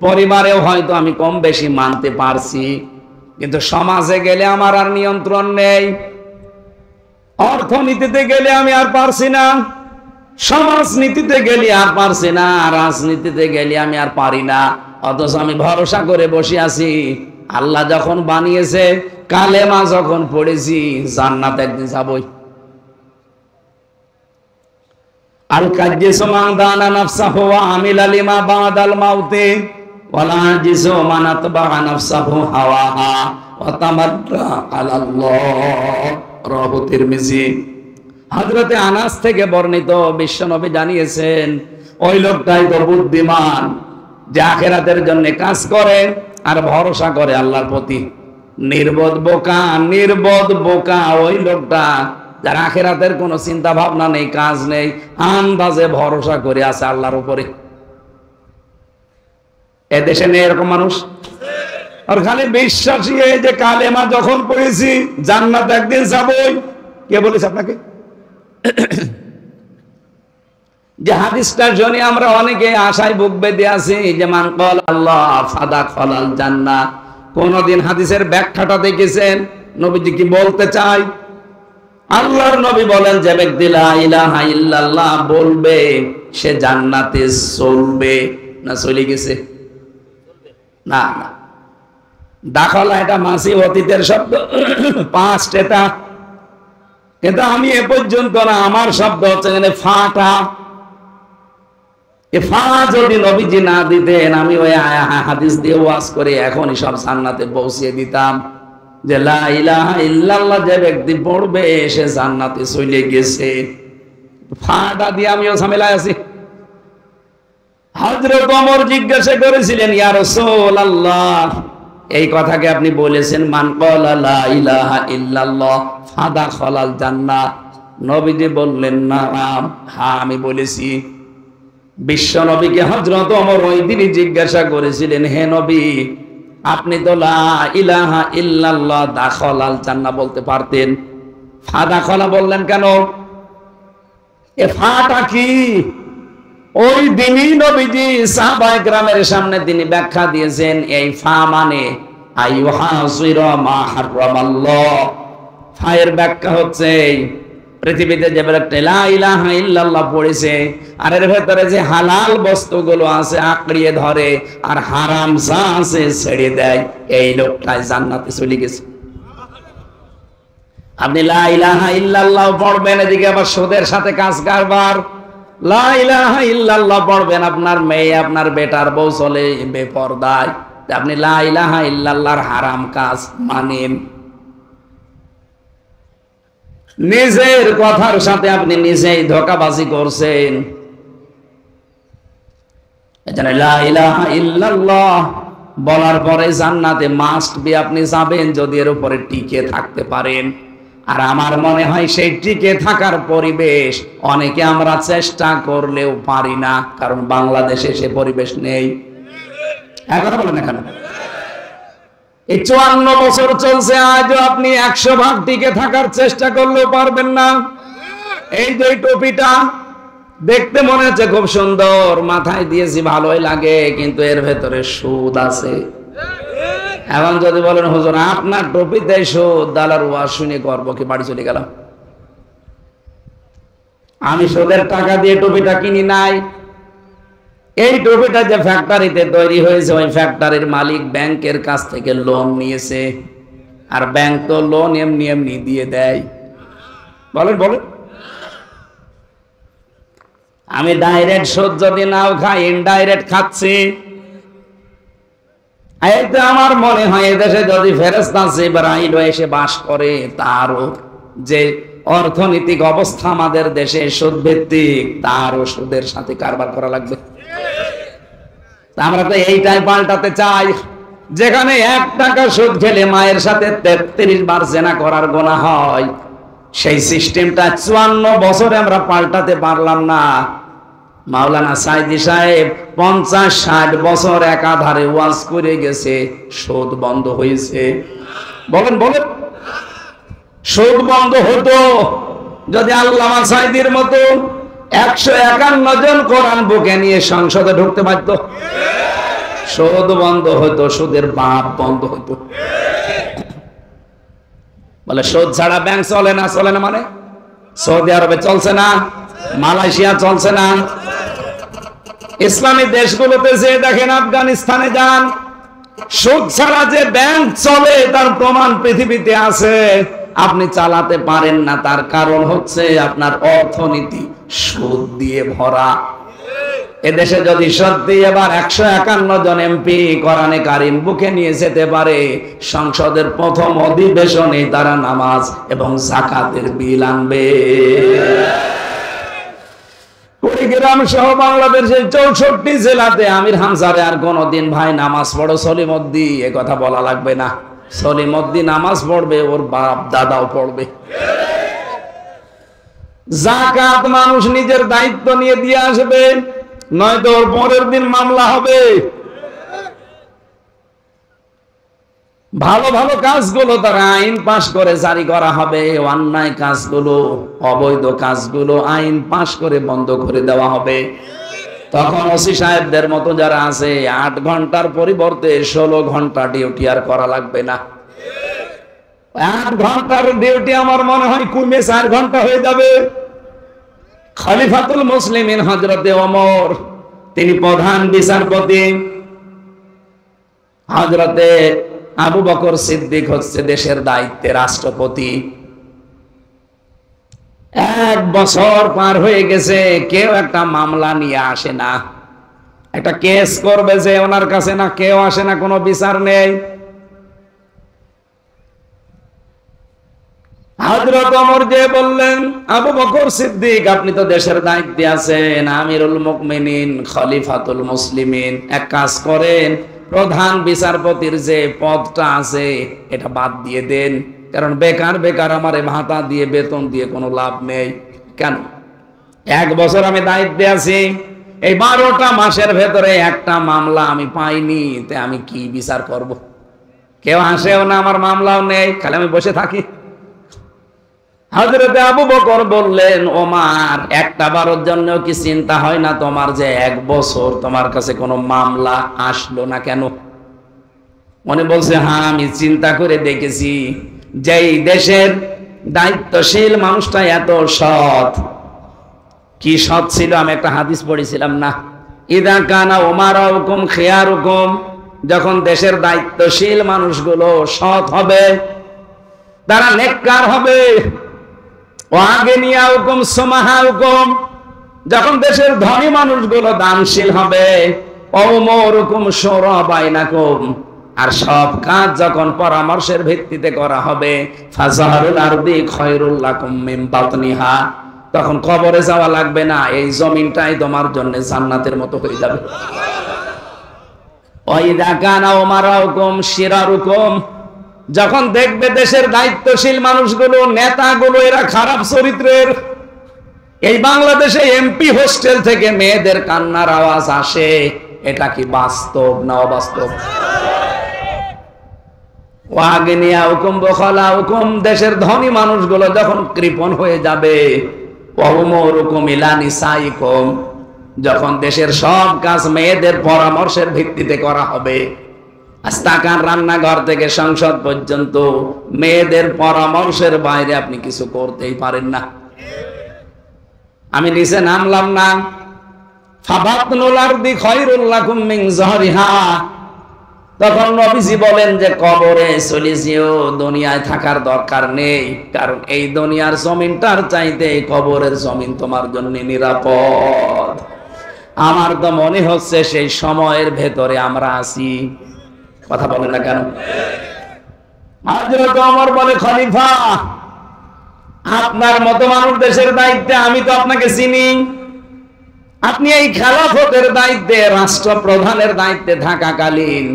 পরিবারেও হয়তো আমি কম বেশি মানতে পারছি, কিন্তু সমাজে গেলে আমার আর নিয়ন্ত্রণ নেই। অর্থনীতিতে গেলে আমি আর পারছি না, সমাজনীতিতে গেলে আর পারছি না, রাজনীতিতে গেলে আমি আর পারি না। অথচ আমি ভরসা করে বসে আছি, আল্লাহ যখন বানিয়েছে, কালেমা যখন পড়েছি, জান্নাত একদিন যাবই। আল কাজ্জিসু মান দানা নাফসাহু ওয়া আমিলা লিমা বাদাল মাউতি ওয়ালা আজিসু মান আতবা'a নাফসাহু হাওয়াহা ওয়া তামাদ্দা আলাল্লাহ। রাহু তিরমিজি। হযরতে আনাস থেকে বর্ণিত, বিশ্বনবী জানিয়েছেন, ওই লোকটাই তো বুদ্ধিমান যে আখিরাতের জন্য কাজ করে আর ভরসা করে আল্লাহর প্রতি। নির্বোধ বোকা ওই লোকটা যার আখিরাতের কোনো চিন্তা ভাবনা নেই, কাজ নেই, আন্দাজে ভরসা করে আছে আল্লাহর উপরে। এদেশে নেই এরকম মানুষ? আর খালি বিশ্বাসী এই যে কালেমা যখন পড়েছি জান্নাত একদিন যাবই। কে বলেছে আপনাকে? যে হাদিসটা শুনে আমরা অনেকে আশায় বুক বেঁধে আছি যে মান ক্বালা আল্লাহ ফাদাখালাল জান্নাহ। কোনদিন হাদিসের ব্যাখ্যাটা দেখেছেন নবীজি কি বলতে চাই? আল্লাহর নবী বলেন, যে ব্যক্তি লা ইলাহা ইল্লাল্লাহ বলবে সে জান্নাতে চলবে। না চলে গেছে? না না, দাখালা এটা মাসি অতীতের শব্দ, পাস্ট এটা। কিন্তু আমি এ পর্যন্ত না, আমার শব্দ হচ্ছে এখানে ফাটা। এ ফা যদি নবীজি না দিতেন, আমি ওই হাদিস দিয়ে ওয়াজ করে এখনই সব জান্নাতে পৌঁছে দিতাম যে লা ইলাহা ইল্লাল্লাহ যে ব্যক্তি পড়বে সে জান্নাতে চলে গেছে। ফাটা দিয়ে আমিও ঝামেলায় আছি। হযরত ওমর জিজ্ঞাসা করেছিলেন, ইয়া রাসূলুল্লাহ, এই কথাকে আপনি বলেছেন মান ক্বালা লা ইলাহা ইল্লাল্লাহ ফাদাখালাল জান্নাহ। নবীজি বললেন, নাম, হ্যাঁ আমি বলেছি। বিশ্ব নবীকে হযরত ওমর ওই দিনই জিজ্ঞাসা করেছিলেন, হে নবী, আপনি তো লা ইলাহা ইল্লাল্লাহ দাখালাল জান্নাহ বলতে পারতেন, ফাদাখালা বললেন কেন? এ ফাটা কি? ওই দিনই নবীজি সাহাবায়ে কেরামের সামনে তিনি ব্যাখ্যা দিয়েছেন, এই ফা মানে আইয়ুহাসিরা মা হারামাল্লাহ। ফায়ের ব্যাখ্যা হচ্ছে পৃথিবীতে যে ব্যক্তি লা ইলাহা ইল্লাল্লাহ পড়েছে আর এর ভেতরে যে হালাল বস্তুগুলো আছে আঁকড়িয়ে ধরে আর হারাম যা আছে ছেড়ে দেয়, এই লোকটাই জান্নাতে চলে গেছে। আপনি লা ইলাহা ইল্লাল্লাহ পড়বেন, এদিকে আবার সুদের সাথে কাজ কারবার। লা ইলাহা ইল্লাল্লাহ পড়বেন, আপনার মেয়ে আপনার বেটার বউ চলে বেপরদায়, আপনি লা ইলাহা ইল্লাল্লাহর হারাম কাজ মানেন। নিজের কথার সাথে আপনি নিজেই ধোঁকাবাজি করছেন। এজন্য লা ইলাহা ইল্লাল্লাহ বলার পরে জান্নাতে মাস্ট বি আপনি যাবেন যদি এর উপরে টিকে থাকতে পারেন। আর আমার মনে হয় সেই টিকে থাকার পরিবেশ অনেকে আমরা চেষ্টা করলেও পারি না, কারণ বাংলাদেশে সে পরিবেশ নেই। এখন বলেন এখানে এই 54 বছর চলছে, আজও আপনি 100 ভাগ টিকে থাকার চেষ্টা করলেও পারবেন না। এই যে টুপিটা দেখতে মনে হচ্ছে খুব সুন্দর, মাথায় দিয়েছি ভালোই লাগে, কিন্তু এর ভেতরে সুদ আছে। এখন যদি বলেন হুজুর আপনার টুপিতে সুদ, দালার ওয়াজ শুনে করবো কি, বাড়ি চলে গেলাম। আমি সুদের টাকা দিয়ে টুপিটা কিনি নাই। এই টুপিটা যে ফ্যাক্টরিতে তৈরি হয়েছে, ওই ফ্যাক্টরির মালিক ব্যাংকের কাছ থেকে লোন নিয়েছে, আর ব্যাংক তো লোন এমনি এমনি দিয়ে দেয়। বলেন বলেন, আমি ডাইরেক্ট সুদ যদি নাও খাই, ইনডাইরেক্ট খাচ্ছি। এতে আমার মনে হয় এদেশে যদি ফেরেশতা জিবরাইল এসে বাস করে, তারও যে অর্থনৈতিক অবস্থা আমাদের দেশে সুদ ভিত্তিক, তারও সুদের সাথে কারবার করা লাগবে। আমরা তো এইটাই পাল্টাতে চাই। যেখানে 1 টাকা সুদ খেলে মায়ের সাথে 33 বার জেনা করার গুনাহ হয়, সেই সিস্টেমটা 54 বছরে আমরা পাল্টাতে পারলাম না। মাওলানা সাইদি সাহেব 50-60 বছর একাধারে ওয়াজ করে গেছে, সুদ বন্ধ হয়েছে। বলেন বলেন, সুদ বন্ধ হতো যদি আল্লামা সাইদির মতো 151 জন কোরআন বুকে নিয়ে সংসদে ঢুকতে পারত। সুদ বন্ধ হতো, সুদের বাপ বন্ধ হতো। বলে সুদ ছাড়া ব্যাংক চলে না। চলে না মানে সৌদি আরবে চলছে না, মালয়েশিয়া চলছে না। ইসলামী দেশগুলোতে যে দেখেন, আফগানিস্তানে যান, সুদ ছাড়া যে ব্যাংক চলে তার প্রমাণ পৃথিবীতে আছে। আপনি চালাতে পারেন না, তার কারণ হচ্ছে আপনার অর্থনীতি সুদ দিয়ে ভরা। এদেশে যদি সত্যি এবার 151 জন এমপি কোরআনে কারিম বুকে নিয়ে যেতে পারে, সংসদের প্রথম অধিবেশনে তারা নামাজ এবং যাকাতের বিল আনবে। কুড়িগ্রাম সহ বাংলাদেশের 64 জেলাতে আমির হামজারে আর কোনদিন ভাই নামাজ পড়ো সলিমদ্দি এ কথা বলা লাগবে না। সলিমদ্দি নামাজ পড়বে, ওর বাপ দাদাও পড়বে। যাকাত মানুষ নিজের দায়িত্ব নিয়ে দিয়ে আসবে, নয়তো ওর পরের দিন মামলা হবে। ভালো ভালো কাজগুলো তারা আইন পাশ করে জারি করা হবে, অন্যায় কাজগুলো, অবৈধ কাজগুলো আইন পাশ করে বন্ধ করে দেওয়া হবে। তখন ওসি সাহেবদের মতো যারা আছে, 8 ঘন্টার পরিবর্তে 16 ঘন্টা ডিউটি আর করা লাগবে না। 8 ঘন্টার ডিউটি আমার মনে হয় কমে 4 ঘন্টা হয়ে যাবে। খলিফাতুল মুসলিমিন হযরতে ওমর, তিনি প্রধান বিচারপতি। হযরতে আবু বকর সিদ্দিক হচ্ছে দেশের দায়িত্বে রাষ্ট্রপতি। 1 বছর পার হয়ে গেছে, কেউ একটা মামলা নিয়ে আসে না। একটা কেস করবে যে ওনার কাছে না, কেউ আসে না, কোনো বিচার নেই। হযরত ওমর যে বললেন, আবু বকর সিদ্দিক আপনি তো দেশের দায়িত্বে আছেন, আমিরুল মুমিনিন, খলিফাতুল মুসলিমিন, এক কাজ করেন, প্রধান বিচারপতির যে পদটা আছে এটা বাদ দিয়ে দেন। কারণ বেকার বেকার আমারে ভাতা দিয়ে, বেতন দিয়ে কোনো লাভ নেই। কেন? 1 বছর আমি দায়িত্বে আছি, এই 12টা মাসের ভেতরে একটা মামলা আমি পাইনি, তে আমি কি বিচার করব? কেউ আসেও না, আমার মামলাও নেই, খালি আমি বসে থাকি। হযরতে আবু বকর বললেন, ওমর একটা বারের জন্য কি চিন্তা হয় না তোমার যে 1 বছর তোমার কাছে কোনো মামলা আসলো না কেন? মনে বলছে, হ্যাঁ আমি চিন্তা করে দেখেছি, যেই দেশের দায়িত্বশীল মানুষটা এত সৎ। কি সৎ ছিল? আমি একটা হাদিস পড়েছিলাম না, ইদা কানা উমারাউকুম খিয়ারুকুম, যখন দেশের দায়িত্বশীল মানুষগুলো সৎ হবে, তারা নেককার হবে, ওয়াগনিয়াউকুম সুমাহাউকুম, যখন দেশের ধনী মানুষগুলো দানশীল হবে, ওমরুকুম শুরা বাইনাকুম, আর সব কাজ যখন পরামর্শের ভিত্তিতে করা হবে, ফাজারুল আরদি খায়রুল লাকুম মিন বাতনিহা, তখন কবরে যাওয়া লাগবে না, এই জমিনটাই তোমার জন্য জান্নাতের মতো হয়ে যাবে। ওয়াইদা কানা উমারাউকুম শিরারুকুম, যখন দেখবে দেশের দায়িত্বশীল মানুষগুলো, নেতাগুলো এরা খারাপ চরিত্রের, এই বাংলাদেশে এমপি হোস্টেল থেকে মেয়েদের কান্নার আওয়াজ আসে, এটা কি বাস্তব না অবাস্তব? ওয়াগনিয়াউকুম বখালাউকুম, দেশের ধনী মানুষগুলো যখন কৃপণ হয়ে যাবে, ওয়াউমুরুকুম ইলা নিসাইকুম, যখন দেশের সব কাজ মেয়েদের পরামর্শের ভিত্তিতে করা হবে, আস্তাকান রান্নাঘর থেকে সংসদ পর্যন্ত মেয়েদের পরামর্শের বাইরে আপনি কিছু করতেই পারেন না। আমি নিচে নামলাম না। ফাবাতনুল আরদি খায়রুল লাকুম মিন যহরিহা। তখন নবীজি বলেন যে কবরে চলে যেও, দুনিয়ায় থাকার দরকার নেই, কারণ এই দুনিয়ার জমিনটার চাইতে কবরের জমিন তোমার জন্য নিরাপদ। আমার তো মনে হচ্ছে সেই সময়ের ভেতরে আমরা আছি। কথা বলেন না কেন? হযরত ওমর বলে, খলিফা আপনার মতো মানুষ দেশের দায়িত্বে, আমি তো আপনাকে চিনি। আপনি এই খেলাফতের দায়িত্বে, রাষ্ট্রপ্রধানের দায়িত্বে থাকাকালীন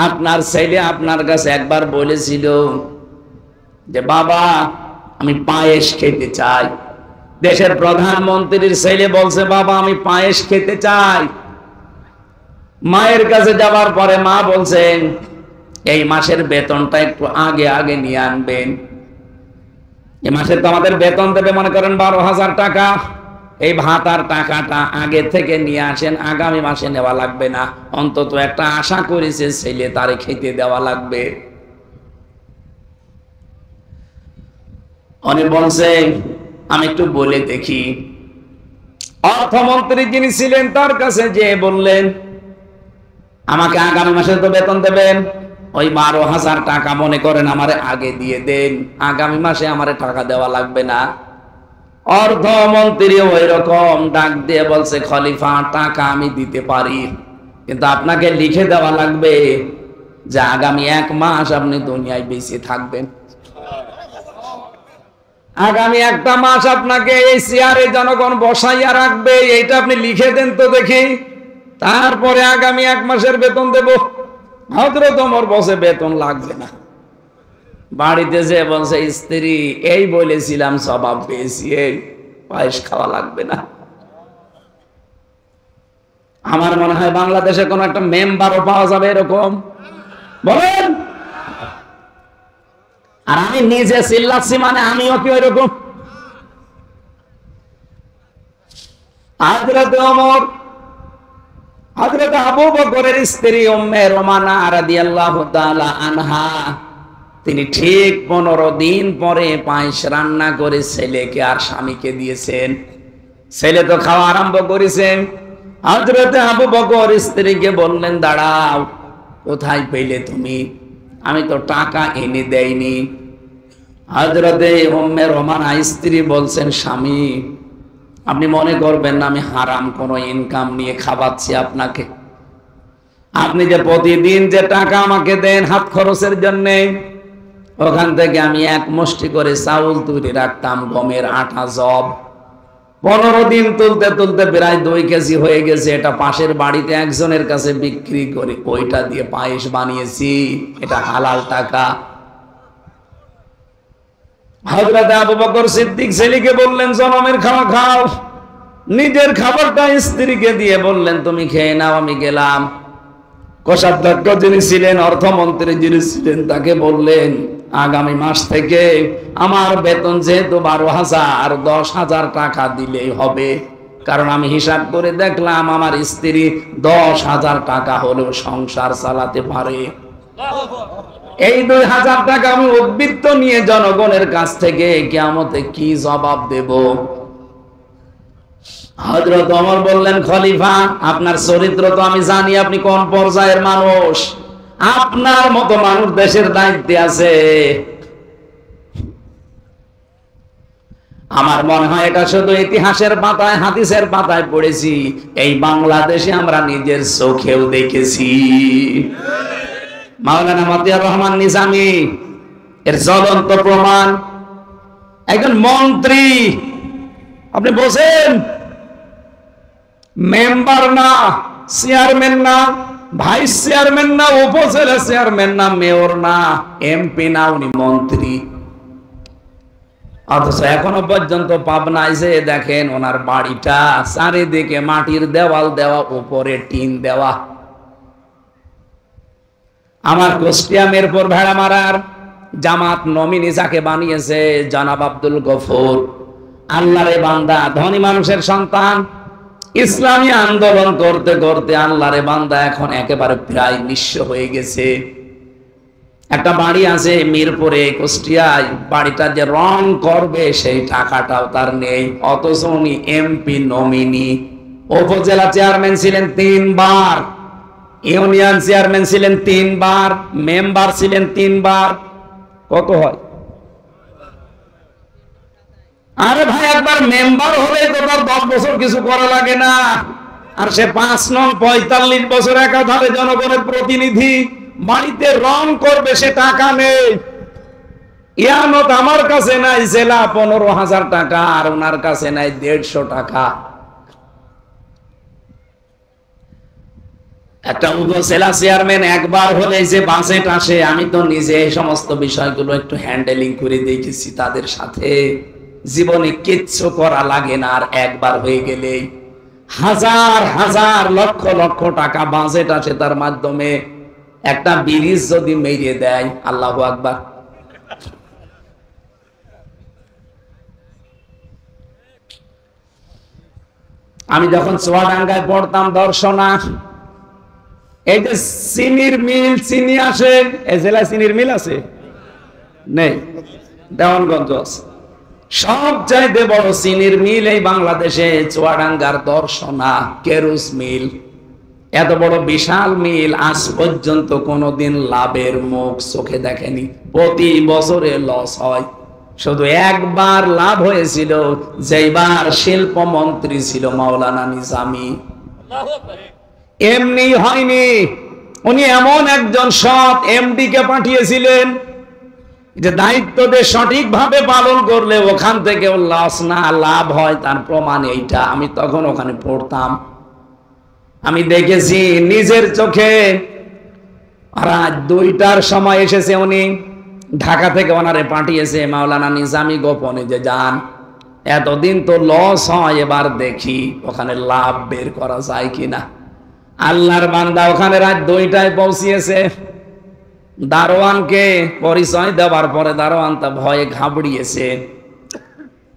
আপনার ছেলে আপনার কাছে একবার বলেছিল যে বাবা আমি পায়েস খেতে চাই। দেশের প্রধানমন্ত্রীর ছেলে বলছে বাবা আমি পায়েস খেতে চাই। মায়ের কাছে যাওয়ার পরে মা বলছেন এই মাসের বেতনটা একটু আগে আগে নিয়ে আনবেন। এই মাসে তো আমাদের বেতন দেবে মনে করেন 12,000 টাকা, এই ভাতার টাকাটা আগে থেকে নিয়ে আসেন, আগামী মাসে নেওয়া লাগবে না। অন্তত একটা আশা করেছে ছেলে, তারে খেতে দেওয়া লাগবে। উনি বলছেন আমি একটু বলে দেখি। অর্থমন্ত্রী যিনি ছিলেন তার কাছে যে বললেন আমাকে আগামী মাসে তো বেতন দেবেন, ওই 12,000 টাকা মনে করেন আমারে আগে দিয়ে দেন, আগামী মাসে আমারে টাকা দেওয়া লাগবে না। অর্থমন্ত্রী ওই রকম ডাক দিয়ে বলছে খলিফা টাকা আমি দিতে পারি, কিন্তু আপনাকে লিখে দেওয়া লাগবে যে আগামী 1 মাস আপনি দুনিয়ায় বেঁচে থাকবেন। আগামী 1টা মাস আপনাকে এই চেয়ারে জনগণ বসাইয়া রাখবে, এইটা আপনি লিখে দেন তো দেখি, তারপরে আগামী 1 মাসের বেতন দেব। হযরত ওমর বসে বেতন লাগবে না। বাড়িতে যে বলছে স্ত্রী এই বলেছিলাম স্বভাব পেয়েছি, এই পায়েস খাওয়া লাগবে না। আমার মনে হয় বাংলাদেশে কোন একটা মেম্বারও পাওয়া যাবে এরকম, বলেন। আর আমি নিজে চিল্লাচ্ছি মানে আমিও কি ওইরকম? হযরত ওমর, হযরত আবু বকরের স্ত্রী উম্মে রোমানা রাদিয়াল্লাহু তাআলা আনহা, তিনি ঠিক 15 দিন পরে পায়েস রান্না করে ছেলেকে আর স্বামীকে দিয়েছেন। ছেলে তো খাওয়া আরম্ভ করেছেন। হযরত আবু বকর স্ত্রীকে বললেন দাঁড়াও, কোথায় পেলে তুমি? আমি তো টাকা এনে দেইনি। হযরতে উম্মে রোমানা স্ত্রী বলছেন স্বামী আপনি মনে করবেন না আমি হারাম কোনো ইনকাম নিয়ে খাওয়াচ্ছি আপনাকে। আপনি যে প্রতিদিন যে টাকা আমাকে দেন হাত খরচের জন্য, ওখান থেকে আমি 1 মুষ্টি করে চাউল তুলে রাখতাম, গমের আটা জব। 15 দিন তুলতে তুলতে প্রায় 2 কেজি হয়ে গেছে। এটা পাশের বাড়িতে একজনের কাছে বিক্রি করে ওইটা দিয়ে পায়েস বানিয়েছি, এটা হালাল টাকা। হযরত আবু বকর সিদ্দিক ছেলেকে বললেন জনমের খাওয়া খাও। নিজের খাবারটা স্ত্রীকে দিয়ে বললেন তুমি খেয়ে নাও, আমি গেলাম। কোষাধ্যক্ষ যিনি ছিলেন, অর্থমন্ত্রী যিনি ছিলেন, তাকে বললেন আগামী মাস থেকে আমার বেতন যেহেতু 12,000, 10,000 টাকা দিলেই হবে, কারণ আমি হিসাব করে দেখলাম আমার স্ত্রী 10,000 টাকা হলেও সংসার চালাতে পারে। এই 2,000 টাকা আমি উদ্বৃত্ত নিয়ে জনগণের কাছ থেকে কিয়ামতে কি জবাব দেব? হযরত ওমর বললেন খলিফা আপনার চরিত্র তো আমি জানি, আপনি কোন পর্যায়ের মানুষ। আপনার মতো মানুষ দেশের দায়িত্বে আছে। আমার মনে হয় এটা শুধু ইতিহাসের পাতায়, হাদিসের পাতায় পড়েছি, এই বাংলাদেশে আমরা নিজের চোখেও দেখেছি। মাওলানা মতিয়ার রহমান নিজামী এর জ্বলন্ত প্রমাণ। একজন মন্ত্রী, আপনি বলছেন মেম্বার না, চেয়ারম্যান না, ভাইস চেয়ারম্যান না, উপজেলা চেয়ারম্যান না, মেয়র না, এমপি না, উনি মন্ত্রী। অথচ এখনো পর্যন্ত পাবনায় যে দেখেন ওনার বাড়িটা চারিদিকে মাটির দেওয়াল দেওয়া, উপরে টিন দেওয়া। আমার কুষ্টিয়া মিরপুর ভেড়ামারার জামাত নমিনি যাকে বানিয়েছে জনাব আব্দুল গফুর, আল্লাহরে বান্দা, ধনী মানুষের সন্তান, ইসলামী আন্দোলন করতে করতে আল্লাহরে বান্দা এখন একেবারে প্রায় নিঃস্ব হয়ে গেছে। একটা বাড়ি আছে মিরপুরে, কুষ্টিয়ায়, বাড়িটা যে রং করবে সেই টাকাটাও তার নেই, অথচ উনি এমপি নমিনি। উপজেলা চেয়ারম্যান ছিলেন 3 বার, ইউনিয়ন চেয়ারম্যান ছিলেন 3 বার, মেম্বার ছিলেন 3 বার। কত হয়? আরে ভাই, একবার মেম্বার হলে তো তার 10 বছর কিছু করা লাগে না, আর সে 5 নং 45 বছর একাধারে জনগণের প্রতিনিধি। বাড়িতে রং করবে, সে টাকা নেই। ইয়ানত আমার কাছে নাই জেলা 15,000 টাকা, আর ওনার কাছে নাই 150 টাকা। একটা উপজেলা চেয়ারম্যান একবার হলে যে বাজেট আসে, আমি তো নিজে এই সমস্ত বিষয়গুলো একটু হ্যান্ডেলিং করে দেখেছি তাদের সাথে। জীবনে কিচ্ছু করা লাগে না, আর একবার হয়ে গেলে হাজার হাজার লক্ষ লক্ষ টাকা বাজেট আসে, তার মাধ্যমে একটা ব্রিজ যদি মেরিয়ে দেয়, আল্লাহু আকবার। আমি যখন চুয়াডাঙ্গায় পড়তাম দর্শনা, এই যে চিনির মিল, চিনি আসে, এই জেলায় চিনির মিল আছে নেই? দেওয়ানগঞ্জ আছে। সবচাইতে বড় চিনির মিল এই বাংলাদেশে চুয়াডাঙ্গার দর্শনা কেরুস মিল। এত বড় বিশাল মিল আজ পর্যন্ত কোনোদিন লাভের মুখ চোখে দেখেনি, প্রতি বছরে লস হয়। শুধু একবার লাভ হয়েছিল, যেবার শিল্পমন্ত্রী ছিল মাওলানা নিজামী। এমনি হয়নি, উনি এমন একজন সৎ এমডি কে পাঠিয়েছিলেন যে দায়িত্ব দিয়ে সঠিকভাবে পালন করলে ওখান থেকে লস না লাভ হয়, তার প্রমাণ এইটা। আমি তখন ওখানে পড়তাম, আমি দেখেছি নিজের চোখে। রাত 2টার সময় এসেছে উনি, ঢাকা থেকে ওনারে পাঠিয়েছে মাওলানা নিজামী গোপনে, যে যান, এতদিন তো লস হয়, এবার দেখি ওখানে লাভ বের করা যায় কিনা। আল্লাহর বান্দা ওখানে রাত 2টায় পৌঁছিয়েছে। দারোয়ানকে পরিচয় দেওয়ার পরে দারোয়ান তা ভয়ে ঘাবড়িয়েছে।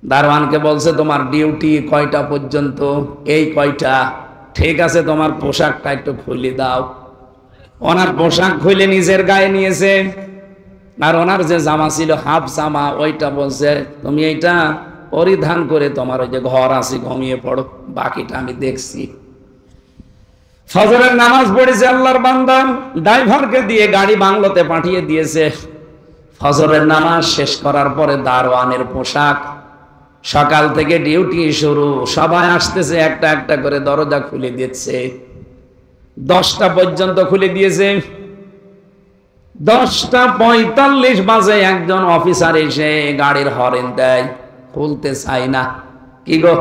দারোয়ানকে বলছে, তোমার ডিউটি কয়টা পর্যন্ত? এই কয়টা। ঠিক আছে, তোমার পোশাকটা একটু খুলে দাও। ওনার পোশাক খুলে নিজের গায়ে নিয়েছে, আর ওনার যে জামা ছিল হাফ জামা, ওইটা বলছে তুমি এইটা পরিধান করে তোমার ওই যে ঘর আছে ঘুমিয়ে পড়ো, বাকিটা আমি দেখছি। ফজরের নামাজ পড়েছে আল্লাহর বান্দা, ড্রাইভারকে দিয়ে গাড়ি বাংলোতে পাঠিয়ে দিয়েছে। ফজরের নামাজ শেষ করার পরে দারোয়ানের পোশাক, সকাল থেকে ডিউটি শুরু, সবাই আসতেছে, একটা একটা করে দরজা খুলে দিচ্ছে। 10টা পর্যন্ত খুলে দিয়েছে। 10:45 বাজে একজন অফিসার এসে গাড়ির হরেন দেয়, খুলতে চাই না। কি গো,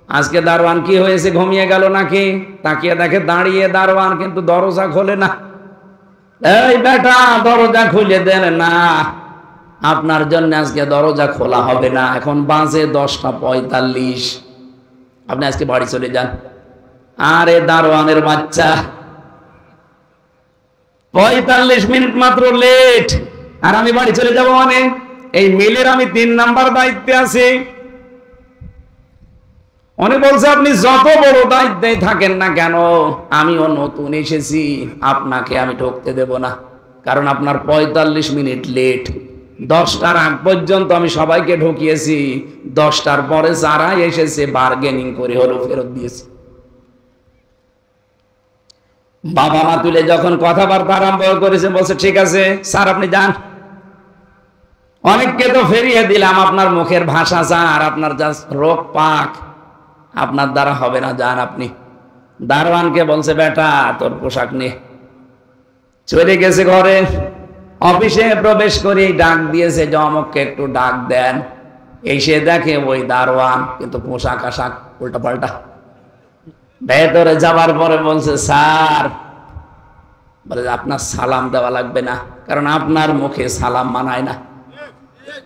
আজকে দারোয়ান কি হয়েছে, ঘুমিয়ে গেল নাকি? তাকিয়ে দেখে দাঁড়িয়ে দারোয়ান, কিন্তু দরজা খোলে না। এই বেটা, দরজা খুলে দেন না, আপনার জন্য আজকে দরজা খোলা হবে না, এখন বাজে 10:45, আপনি আজকে বাড়ি চলে যান। আরে দারোয়ানের বাচ্চা, 45 মিনিট মাত্র লেট, আর আমি বাড়ি চলে যাব মানে? এই মিলের আমি 3 নাম্বার দায়িত্বে আছি। উনি বলছে, আপনি যত বড় দায়িত্বে থাকেন না কেন, আমিও নতুন এসেছি, আপনাকে আমি ঢুকতে দেব না, কারণ আপনার 45 মিনিট লেট। 10টার আগ পর্যন্ত আমি সবাইকে ঢুকিয়েছি, 10টার পরে যারা এসেছে বার্গেনিং করে হলো ফেরত দিয়েছি। বাবা মা তুলে যখন কথাবার্তা আরম্ভ করেছে, বলছে ঠিক আছে স্যার আপনি যান। অনেককে তো ফেরিয়ে দিলাম, আপনার মুখের ভাষা স্যার, আপনার যা রোগ পাক, আপনার দ্বারা হবে না, যান আপনি। দারোয়ানকে বলছে, বেটা তোর পোশাক নে। চলে গেছে ঘরে। অফিসে প্রবেশ করে ডাক দিয়েছে যে অমুককে একটু ডাক দেন। এসে দেখে ওই দারোয়ান, কিন্তু পোশাক আশাক উল্টা পাল্টা। ভেতরে যাবার পরে বলছে, স্যার, বলে আপনার সালাম দেওয়া লাগবে না, কারণ আপনার মুখে সালাম মানায় না।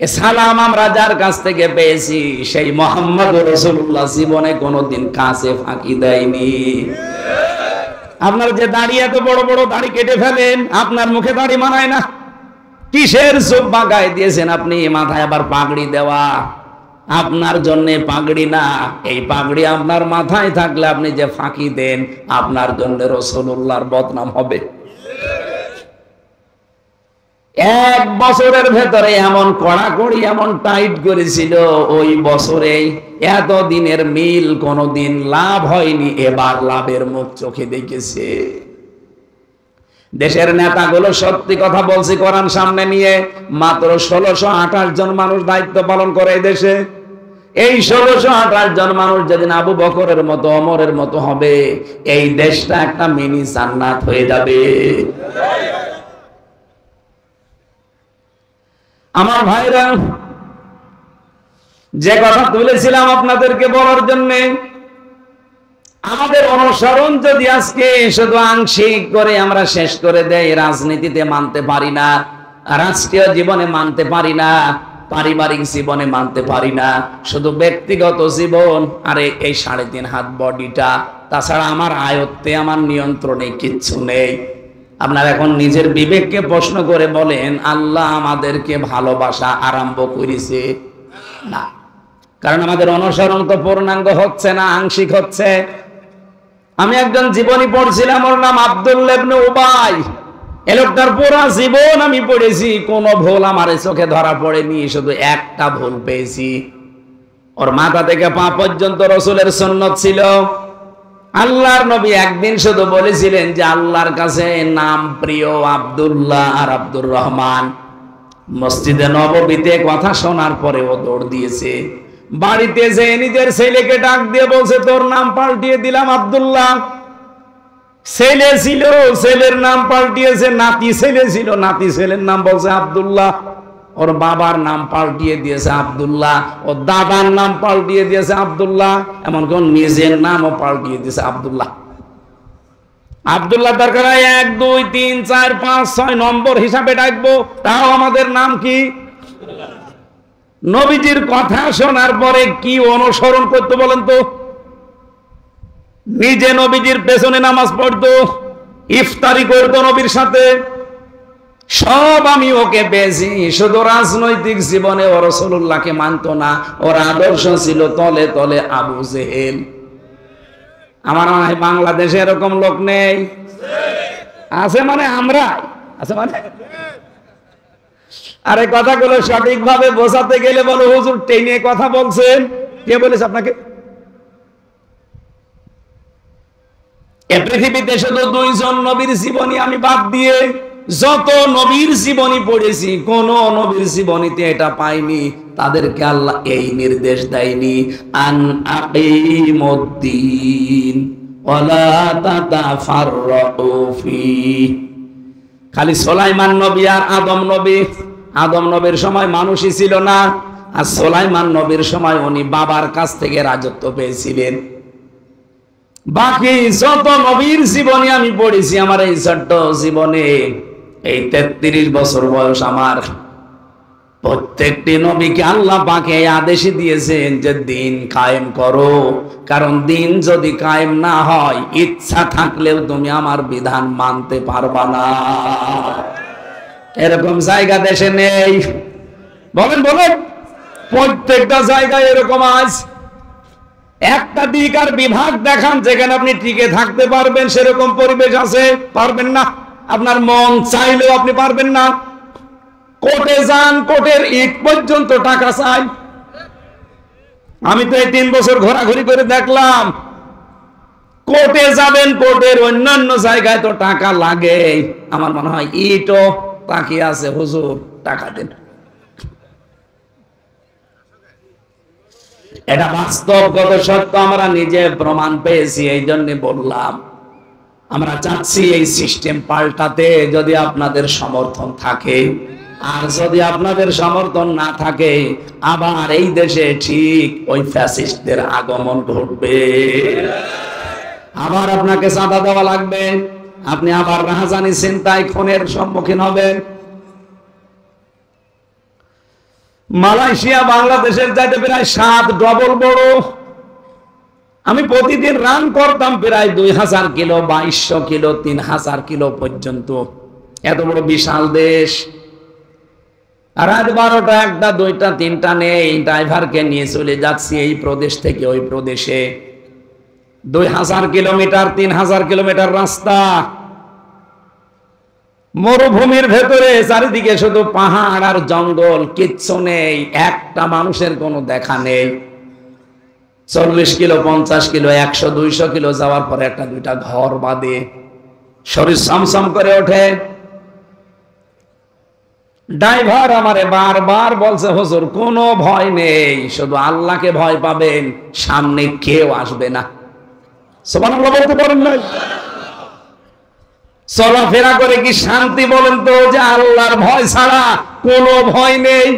এ সালাম আমরা যার কাছ থেকে পেয়েছি সেই মুহাম্মদ রাসূলুল্লাহ জীবনে কোনোদিন কাছে ফাঁকি দেয়নি। আপনার যে দাড়ি, এত বড় বড় দাড়ি কেটে ফেলেন, আপনার মুখে দাড়ি মানায় না। কিসের জুব্বা গায়ে দিয়েছেন আপনি, মাথায় আবার পাগড়ি দেওয়া, আপনার জন্য পাগড়ি না। এই পাগড়ি আপনার মাথায় থাকলে আপনি যে ফাঁকি দেন, আপনার জন্য রাসূলুল্লাহর বদনাম হবে। এক বছরের ভেতরে এমন কড়াকড়ি এমন টাইট করেছিল, ওই বছরে এত দিনের মিল কোনদিন লাভ হয়নি, এবার লাভের মুখ চোখে দেখেছে। দেশের নেতাগুলো সত্যি কথা বলছি, কোরআন সামনে নিয়ে মাত্র 1628 জন মানুষ দায়িত্ব পালন করে এই দেশে। এই 1628 জন মানুষ যেদিন আবু বকরের মতো ওমরের মতো হবে, এই দেশটা একটা মিনি জান্নাত হয়ে যাবে। আমার ভাইরা, যে কথা তুলেছিলাম আপনাদেরকে বলার জন্য, আমাদের অনুসরণ যদি আজকে শুধু আংশিক করে আমরা শেষ করে দেই, রাজনীতিতে মানতে পারি না, রাষ্ট্রীয় জীবনে মানতে পারি না, পারিবারিক জীবনে মানতে পারি না, শুধু ব্যক্তিগত জীবন আরে এই 3.5 হাত বডিটা, তাছাড়া আমার আয়ত্তে আমার নিয়ন্ত্রণে কিচ্ছু নেই। আপনারা এখন নিজের বিবেককে প্রশ্ন করে বলেন, আল্লাহ আমাদেরকে ভালোবাসা আরম্ভ করেছে না? কারণ আমাদের অনুসরণ তো পূর্ণাঙ্গ হচ্ছে না, আংশিক হচ্ছে। আমি একজন জীবনী পড়ছিলাম, ওর নাম আব্দুল্লাহ ইবনে উবাই। এই লোকটার পুরো জীবন আমি পড়েছি, কোনো ভুল আমার চোখে ধরা পড়েনি, শুধু একটা ভুল পেয়েছি। ওর মাথা থেকে পা পর্যন্ত রাসূলের সুন্নাত ছিল। আল্লাহর নবী একদিন শুধু বলেছিলেন যে আল্লাহর কাছে নাম প্রিয় আব্দুল্লাহ আর আব্দুর রহমান। মসজিদে নববীতে কথা শোনার পরে ও দৌড় দিয়েছে। বাড়িতে যে নিজের ছেলেকে ডাক দিয়ে বলছে, তোর নাম পাল্টিয়ে দিলাম আব্দুল্লাহ। ছেলে ছিল, ছেলের নাম পাল্টিয়েছে। নাতি ছেলে ছিল, নাতি ছেলের নাম বলছে আব্দুল্লাহ। ওর বাবার নাম পাল্টিয়ে দিয়েছে আব্দুল্লাহ, ওর দাদার নাম পাল্টিয়ে দিয়েছে আব্দুল্লাহ, এমনকি নিজের নামও পাল্টিয়ে দিয়েছে আব্দুল্লাহ। আব্দুল্লাহ দরকার 1 2 3 4 5 6 নম্বর হিসাবে ডাকবো, তাও আমাদের নাম কি? নবীজির কথা শোনার পরে কি অনুসরণ করতে বলেন তো? নিজে নবীজির পেছনে নামাজ পড়তো, ইফতারি করতো নবীর সাথে, সব আমি ওকে পেয়েছি। শুধু রাজনৈতিক জীবনে ও রাসূলুল্লাহকে মানতো না, ওর আদর্শ ছিল তলে তলে আবু জেহেল। আমার মনে হয় বাংলাদেশে এরকম লোক নেই। আছে মানে আমরা আছে মানে। আরে কথাগুলো সঠিকভাবে বোঝাতে গেলে বলো, হুজুর টেনে কথা বলছেন। কে বলেছে আপনাকে? এই পৃথিবীতে শুধু 2 জন নবীর জীবনী আমি বাদ দিয়ে যত নবীর জীবনী পড়েছি, কোন নবীর জীবনীতে এটা পাইনি তাদেরকে আল্লাহ এই নির্দেশ দেয়নি, আন আকিমুদ্দিন ওয়ালা তাতাফাররাকু ফি। খালি সুলাইমান নবী আর আদম নবী। আদম নবীর সময় মানুষই ছিল না, আর সুলাইমান নবীর সময় উনি বাবার কাছ থেকে রাজত্ব পেয়েছিলেন। বাকি যত নবীর জীবনী আমি পড়েছি আমার এই ছোট্ট জীবনে, এই 33 বছর বয়স আমার, প্রত্যেকটি নবীকে আল্লাহ পাক এই আদেশই দিয়েছেন যে দিন কায়েম করো, কারণ দিন যদি কায়েম না হয়, ইচ্ছা থাকলেও তুমি আমার বিধান মানতে পারবা না। এরকম জায়গা দেশে নেই। বলেন বলেন, প্রত্যেকটা জায়গায় এরকম আজ একটা দিক আর বিভাগ দেখান যেখানে আপনি টিকে থাকতে পারবেন, সেরকম পরিবেশ আছে? পারবেন না। আপনার মন চাইলেও আপনি পারবেন না। কোর্টে যান, কোর্টের ইট পর্যন্ত টাকা চাই। আমি তো এই 3 বছর ঘোরাঘুরি করে দেখলাম, কোর্টে যাবেন, কোর্টের অন্যান্য জায়গায় তো টাকা লাগে। আমার মনে হয় ইটও তাকিয়ে আছে, হুজুর টাকা দেন। এটা বাস্তবগত সত্য, আমরা নিজে প্রমাণ পেয়েছি। এই জন্য বললাম আমরা চাচ্ছি এই সিস্টেম পাল্টাতে, যদি আপনাদের সমর্থন থাকে। আর যদি আপনাদের সমর্থন না থাকে, আবার এই দেশে ঠিক ওই ফ্যাসিস্টদের আগমন ঘটবে। আবার আপনাকে চাঁদা দেওয়া লাগবে, আপনি আবার রাহাজানি চিন্তায় খুনের সম্মুখীন হবেন। মালয়েশিয়া বাংলাদেশের চাইতে প্রায় 7 ডবল বড়। আমি প্রতিদিন রান করতাম প্রায় 2000 কিলো, 2200 কিলো, 3000 কিলো পর্যন্ত। এত বড় বিশাল দেশ। আর রাত 12টা, 1টা, 2টা, 3টা নেই, ড্রাইভারকে নিয়ে চলে যাচ্ছি এই প্রদেশ থেকে ওই প্রদেশে। 2000 কিলোমিটার, 3000 কিলোমিটার রাস্তা। মরুভূমির ভেতরে চারিদিকে শুধু পাহাড় আর জঙ্গল, কিচ্ছু নেই, একটা মানুষের কোনো দেখা নেই। 40 কিলো 50 কিলো 100 200 কিলো যাওয়ার পরে একটা দুইটা ঘর বাঁধে, শরীর সমসম করে ওঠে। ড্রাইভার আমারে বারবার বলছে, হুজুর কোনো ভয় নেই, শুধু আল্লাহকে ভয় পাবেন, সামনে কেউ আসবে না। সুবহানাল্লাহ বলতে পারেন না? চলাফেরা করে কি শান্তি বলেন তো, যে আল্লাহর ভয় ছাড়া কোনো ভয় নেই?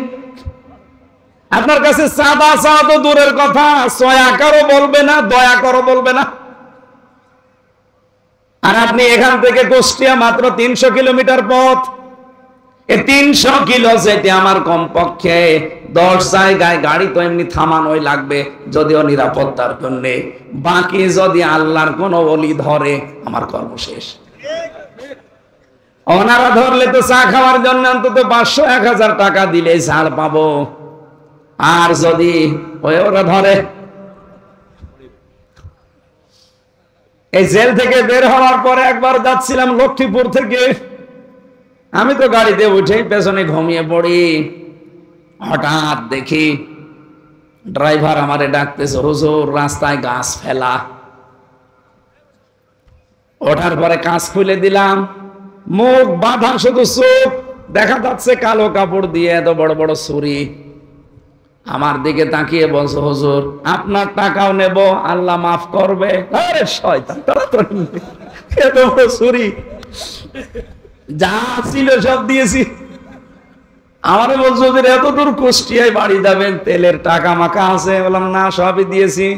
আপনার কাছে চাঁদা চাওয়া তো দূরের কথা, ছয়া করো বলবে না, দয়া করো বলবে না। আর আপনি এখান থেকে কুষ্টিয়া মাত্র 300 কিলোমিটার পথ। এই 300 কিলো যেতে আমার কমপক্ষে 10 জায়গায় গাড়ি তো এমনি থামানোই লাগবে, যদিও নিরাপত্তার জন্য। বাকি যদি আল্লাহর কোন ওলি ধরে, আমার কর্ম শেষ। ওনারা ধরলে তো চা খাওয়ার জন্য অন্তত 500-1000 টাকা দিলে ছাড় পাবো। আর যদি ওরা ধরে, এই জেল থেকে বের হওয়ার পরে একবার যাচ্ছিলাম লক্ষ্মীপুর থেকে, আমি তো গাড়িতে উঠে পেছনে ঘুমিয়ে পড়ি। হঠাৎ দেখি ড্রাইভার আমারে ডাকতেছে, হুজুর রাস্তায় গাছ ফেলা। ওঠার পরে কাঁচ খুলে দিলাম, মুখ বাঁধা, শুধু চোখ দেখা যাচ্ছে কালো কাপড় দিয়ে এত বড় বড় ছুরি। আমার দিকে তাকিয়ে বলছে, হুজুর আপনার টাকাও নেব, আল্লাহ মাফ করবে। আরে শয়তান, তাড়াতাড়ি এত বড় ছুরি, যা ছিল সব দিয়েছি। আমারে বলছো যে এত দূর কুষ্টিয়ায় বাড়ি যাবেন, তেলের টাকা মাকা আছে? বললাম না, সবই দিয়েছি।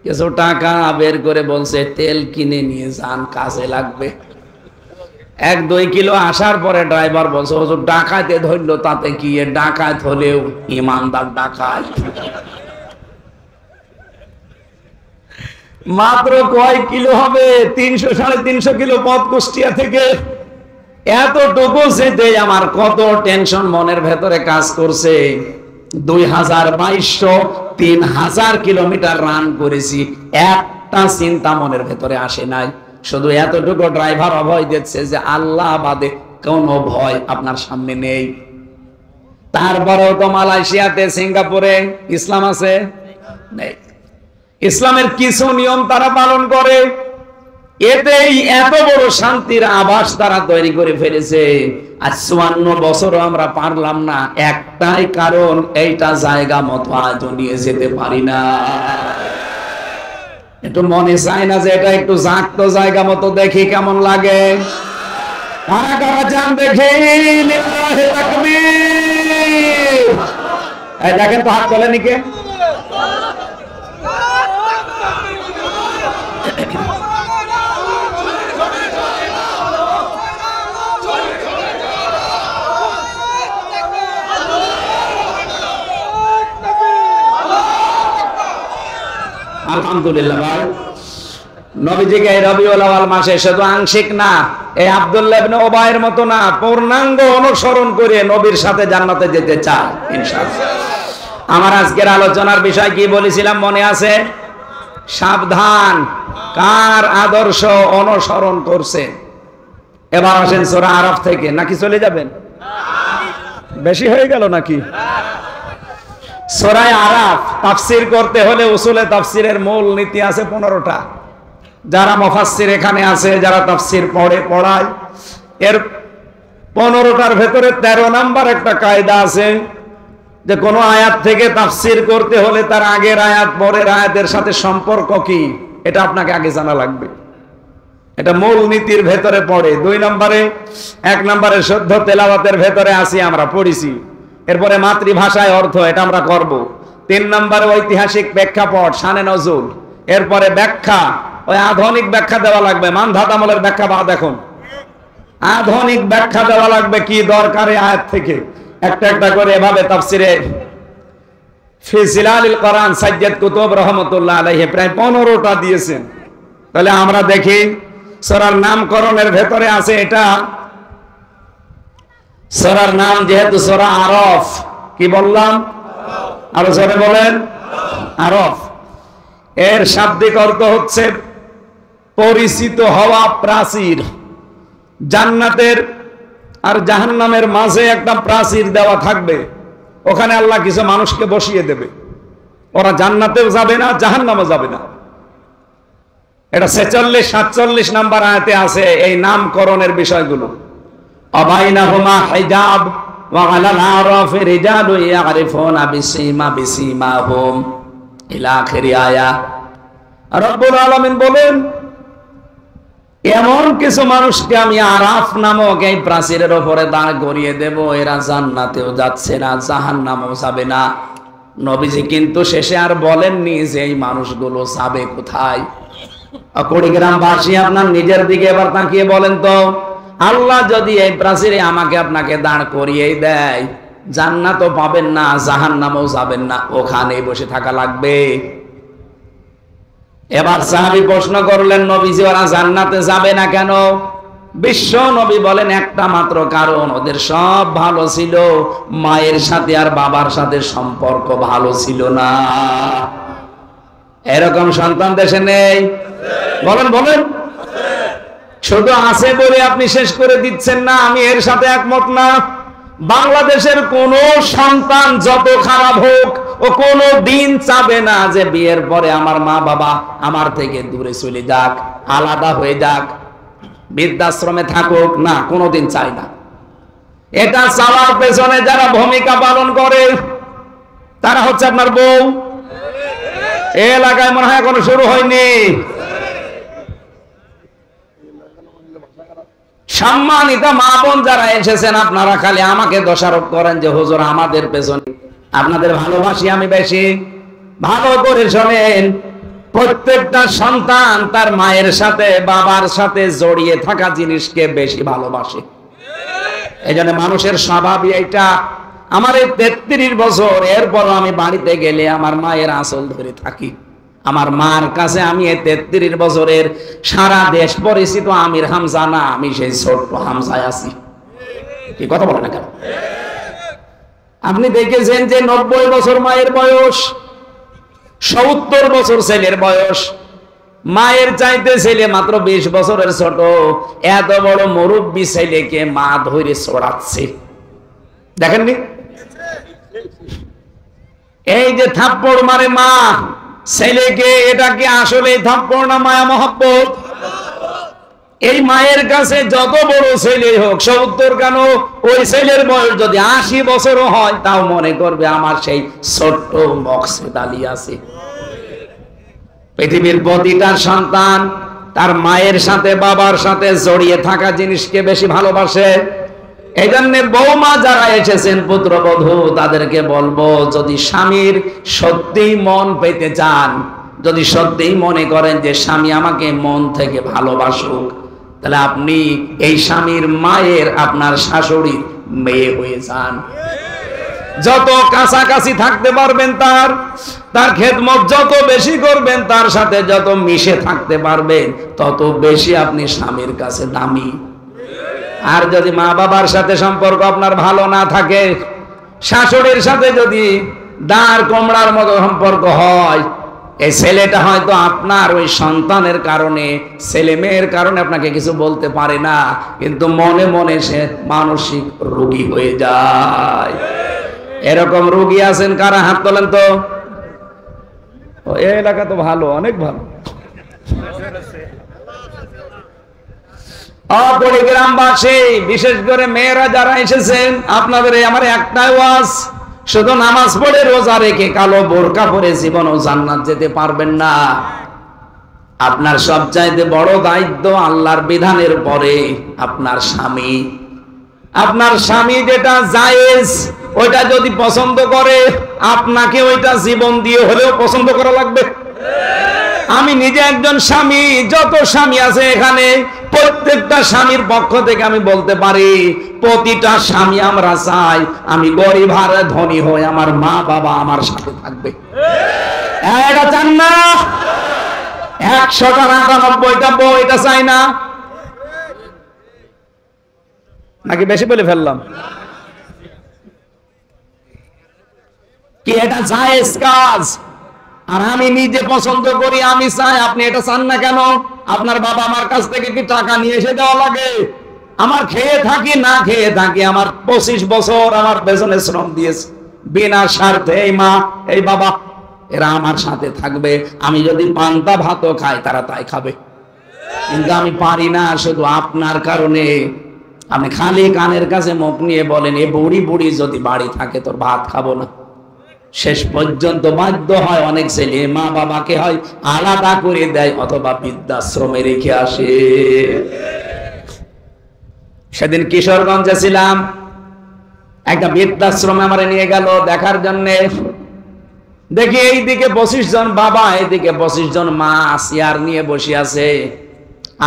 কিছু টাকা বের করে বলছে, তেল কিনে নিয়ে যান, কাজে লাগবে। 1-2 কিলো আসার পরে ড্রাইভার বলছে, হুজুর ডাকাতে ধরলো, তাতে কি? ডাকাত হলেও ইমানদার ডাকাত। মাত্র কয় কিলো হবে? 300-350 কিলো পথ কুষ্টিয়া থেকে। এতটুকু যেতে আমার কত টেনশন মনের ভেতরে কাজ করছে। 2022-3000 কিলোমিটার রান করেছি, একটা চিন্তা মনের ভেতরে আসে নাই। শুধু এতটুকু ড্রাইভার অভয় দিচ্ছে যে আল্লাহ বাদে কোনো ভয় আপনার সামনে নেই। তারপরেও তো মালয়েশিয়াতে, সিঙ্গাপুরে ইসলাম আছে? নেই। ইসলামের কিছু নিয়ম তারা পালন করে, এতেই এত বড় শান্তির আভাস তারা তৈরি করে ফেলেছে। আর 54 বছরও আমরা পারলাম না, একটাই কারণ, এইটা জায়গা মতো আজও নিয়ে যেতে পারি না। একটু মনে চায় না যে এটা একটু জাগতো জায়গা মতো, দেখি কেমন লাগে? কারা কারা চান দেখি? দেখেন তো, হাত তোলেনি কে? আলহামদুলিল্লাহ ভাই, নবীজিকে এই রবিউল আউয়াল মাসে শুধু আংশিক না, এই আব্দুল্লাহ ইবনে উবাইয়ের মতো না, পূর্ণাঙ্গ অনুসরণ করে নবীর সাথে জান্নাতে যেতে চায় ইনশাআল্লাহ। আমার আজকের আলোচনার বিষয় কি বলেছিলাম মনে আছে? সাবধান, কার আদর্শ অনুসরণ করছে। এবার আসেন সূরা আরাফ থেকে, নাকি চলে যাবেন? বেশি হয়ে গেল নাকি? সূরা আরাফ তাফসীর করতে হলে উসুলে তাফসীরের মূল নীতি আছে 15টা। যারা মুফাসসির এখানে আছে, যারা তাফসীর পড়ায়, এর 15টার ভেতরে 13 নাম্বার একটা কায়দা আছে যে কোন আয়াত থেকে তাফসীর করতে হলে তার আগের আয়াত পরের আয়াতের সাথে সম্পর্ক কি, এটা আপনাকে আগে জানা লাগবে। এটা মূল নীতির ভেতরে পড়ে। 2 নম্বরে, 1 নম্বরে শুদ্ধ তেলাওয়াতের ভেতরে আসি, আমরা পড়িছি। এরপরে মাতৃভাষায় অর্থ, এটা আমরা করব। 3 নম্বরে ঐতিহাসিক প্রেক্ষাপট, শানে নজুল। এরপরে ব্যাখ্যা, ওই আধুনিক ব্যাখ্যা দেওয়া লাগবে, মানধাত আমলের ব্যাখ্যা বাদ। এখন আধুনিক ব্যাখ্যা দেওয়া লাগবে, কি দরকারে আয়াত থেকে একটা একটা করে এভাবে তাফসিরে ফি জিলালিল কোরআন সাজ্জাদ কুতুব রহমাতুল্লাহ আলাইহি প্রায় 15টা দিয়েছেন। তাহলে আমরা দেখি সূরার নামকরণের ভেতরে আছে এটা। সূরার নাম যেহেতু সূরা আরাফ, কি বললাম? আরো জোরে বলেন, আরাফ। এর শাব্দিক অর্থ হচ্ছে পরিচিত হওয়া প্রাচীর। জান্নাতের আর জাহান্নামের মাঝে একটা প্রাচীর দেওয়া থাকবে, ওখানে আল্লাহ কিছু মানুষকে বসিয়ে দেবে, ওরা জান্নাতেও যাবে না জাহান্নামে যাবে না। এটা 46-47 নাম্বার আয়াতে আছে এই নামকরণের বিষয়গুলো। আবাইনাহুমা হিজাব ওয়া আলাল আরাফি রিজালু ইয়ারিফুনা বিসীমাহুম ইলা আখিরি আয়া। রব্বুল আলামিন বলেন, এমন কিছু মানুষকে আমি আরাফ নামক এই প্রাচীরের উপরে দাঁড় করিয়ে দেব, এরা জান্নাতেও যাচ্ছে না জাহান্নামেও যাবে না। নবীজি কিন্তু শেষে আর বলেননি যে এই মানুষগুলো যাবে কোথায়। কুড়িগ্রামবাসী আপনার নিজের দিকে এবার তাকিয়ে বলেন তো, আল্লাহ যদি এই প্রাচীরে আমাকে আপনাকে দাঁড় করিয়ে দেয়, জান্নাতও পাবেন না জাহান্নামেও যাবেন না, ওখানেই বসে থাকা লাগবে। এবার সাহাবী প্রশ্ন করলেন, নবীজি ওরা জান্নাতে যাবে না কেন? বিশ্ব নবী বলেন, একটা মাত্র কারণ, ওদের সব ভালো ছিল, মায়ের সাথে আর বাবার সাথে সম্পর্ক ভালো ছিল না। এরকম সন্তান দেশে নেই? বলেন বলেন। শুধু আছে বলে আপনি শেষ করে দিচ্ছেন না, আমি এর সাথে একমত না। বাংলাদেশের কোন সন্তান যত খারাপ হোক, ও কোনো দিন চাবে না যে বিয়ের পরে আমার মা বাবা আমার থেকে দূরে চলে যাক, আলাদা হয়ে যাক, বৃদ্ধাশ্রমে থাকুক, না, কোনোদিন চাই না। এটা চাওয়ার পেছনে যারা ভূমিকা পালন করে তারা হচ্ছে আপনার বউ। এই এলাকায় মনে হয় এখনো শুরু হয়নি। সম্মানিত মা বোন যারা এসেছেন, আপনারা খালি আমাকে দোষারোপ করেন যে হুজুর আমাদের পেছনে। আপনাদের ভালোবাসি আমি বেশি। ভালো করে শোনেন, প্রত্যেকটা সন্তান তার মায়ের সাথে বাবার সাথে জড়িয়ে থাকা জিনিসকে বেশি ভালোবাসে। এই জন্য মানুষের স্বভাবই এটা। আমার এই 33 বছর, এরপর আমি বাড়িতে গেলে আমার মায়ের আঁচল ধরে থাকি। আমার মার কাছে আমি এই 33 বছরের সারা দেশ পরিচিত আমির হামজা না, আমি সেই ছোট্ট হামজায় আছি। কি কথা বলে না কেন? আপনি দেখেছেন যে 90 বছর মায়ের বয়স, 70 বছর ছেলের বয়স, মায়ের চাইতে ছেলে মাত্র 20 বছরের ছোট। এত বড় মুরব্বী ছেলেকে মা ধরে ছড়াচ্ছে, দেখেননি? এই যে থাপ্পড় মারে মা ছেলেকে, এটা কি আসলে থাপ্পড় না মায়া মহব্বত? এই মায়ের কাছে যত বড় ছেলে হোক, 70 কেন, ওই ছেলের বয়স যদি 80 বছরও হয়, তাও মনে করবে আমার সেই ছোট্ট মকসেদ আলী আছে। পৃথিবীর প্রতিটা সন্তান তার মায়ের সাথে বাবার সাথে জড়িয়ে থাকা জিনিসকে বেশি ভালোবাসে। এই জন্য বৌমা যারা এসেছেন, পুত্রবধূ, তাদেরকে বলবো, যদি স্বামীর সত্যি মন পেতে চান, যদি সত্যিই মনে করেন যে স্বামী আমাকে মন থেকে ভালোবাসুক, তাহলে আপনি এই স্বামীর মায়ের আপনার শাশুড়ির মেয়ে হয়ে যান। যত কাছাকাছি থাকতে পারবেন, তার খেদমত যত বেশি করবেন, তার সাথে যত মিশে থাকতে পারবেন, তত বেশি আপনি স্বামীর কাছে দামি। আর যদি মা বাবার সাথে সম্পর্ক আপনার ভালো না থাকে, শাশুড়ির সাথে যদি দাঁড় কোমড়ার মতো সম্পর্ক হয়, এই ছেলেটা হয়তো আপনার ওই সন্তানের কারণে, ছেলে মেয়ের কারণে আপনাকে কিছু বলতে পারে না, কিন্তু মনে মনে সে মানসিক রোগী হয়ে যায়। এরকম রোগী আছেন কারা? হাত তোলেন তো। এই এলাকা তো ভালো, অনেক ভালো। গ্রামবাসী, বিশেষ করে মেয়েরা যারা এসেছেন, আপনাদের আমার একটাই ওয়াজ, শুধু নামাজ পড়ে রোজা রেখে কালো বোরকা পরে জীবনও জান্নাত যেতে পারবেন না। আপনার সবচাইতে বড় দায়িত্ব আল্লাহর বিধানের পরে আপনার স্বামী। আপনার স্বামী যেটা জায়েজ, ওইটা যদি পছন্দ করে, আপনাকে ওইটা জীবন দিয়ে হলেও পছন্দ করা লাগবে। আমি নিজে একজন স্বামী, যত স্বামী আছে এখানে, প্রত্যেকটা স্বামীর পক্ষ থেকে আমি বলতে পারি, প্রতিটা স্বামী আমরা চাই আমি গরিব আর ধনী হয়ে আমার মা বাবা আমার সাথে থাকবে। এটা চান না? 199টা বউ এটা চাই না নাকি? বেশি বলে ফেললাম কি? এটা জায়েজ কাজ, আর আমি নিজে পছন্দ করি, আমি চাই। আপনি এটা চান না কেন? আপনার বাবা আমার কাছ থেকে কি টাকা নিয়ে এসে দেওয়া লাগে? আমার খেয়ে থাকি না খেয়ে থাকি, আমার 25 বছর আমার পেছনে শ্রম দিয়েছে বিনা স্বার্থে। এই মা, এই বাবা, এরা আমার সাথে থাকবে। আমি যদি পান্তা ভাতও খাই তারা তাই খাবে, কিন্তু আমি পারি না শুধু আপনার কারণে। আপনি খালি কানের কাছে মুখ নিয়ে বলেন, এ বুড়ি বুড়ি যদি বাড়ি থাকে তোর ভাত খাবো না। শেষ পর্যন্ত বাধ্য হয় অনেক ছেলে মা বাবাকে হয় আলাদা করে দেয় অথবা বৃদ্ধাশ্রমে রেখে আসে। সেদিন কিশোরগঞ্জে ছিলাম, একটা বৃদ্ধাশ্রমে আমার নিয়ে গেল দেখার জন্যে। দেখি এইদিকে 25 জন বাবা, এইদিকে 25 জন মা চেয়ার নিয়ে বসে আছে।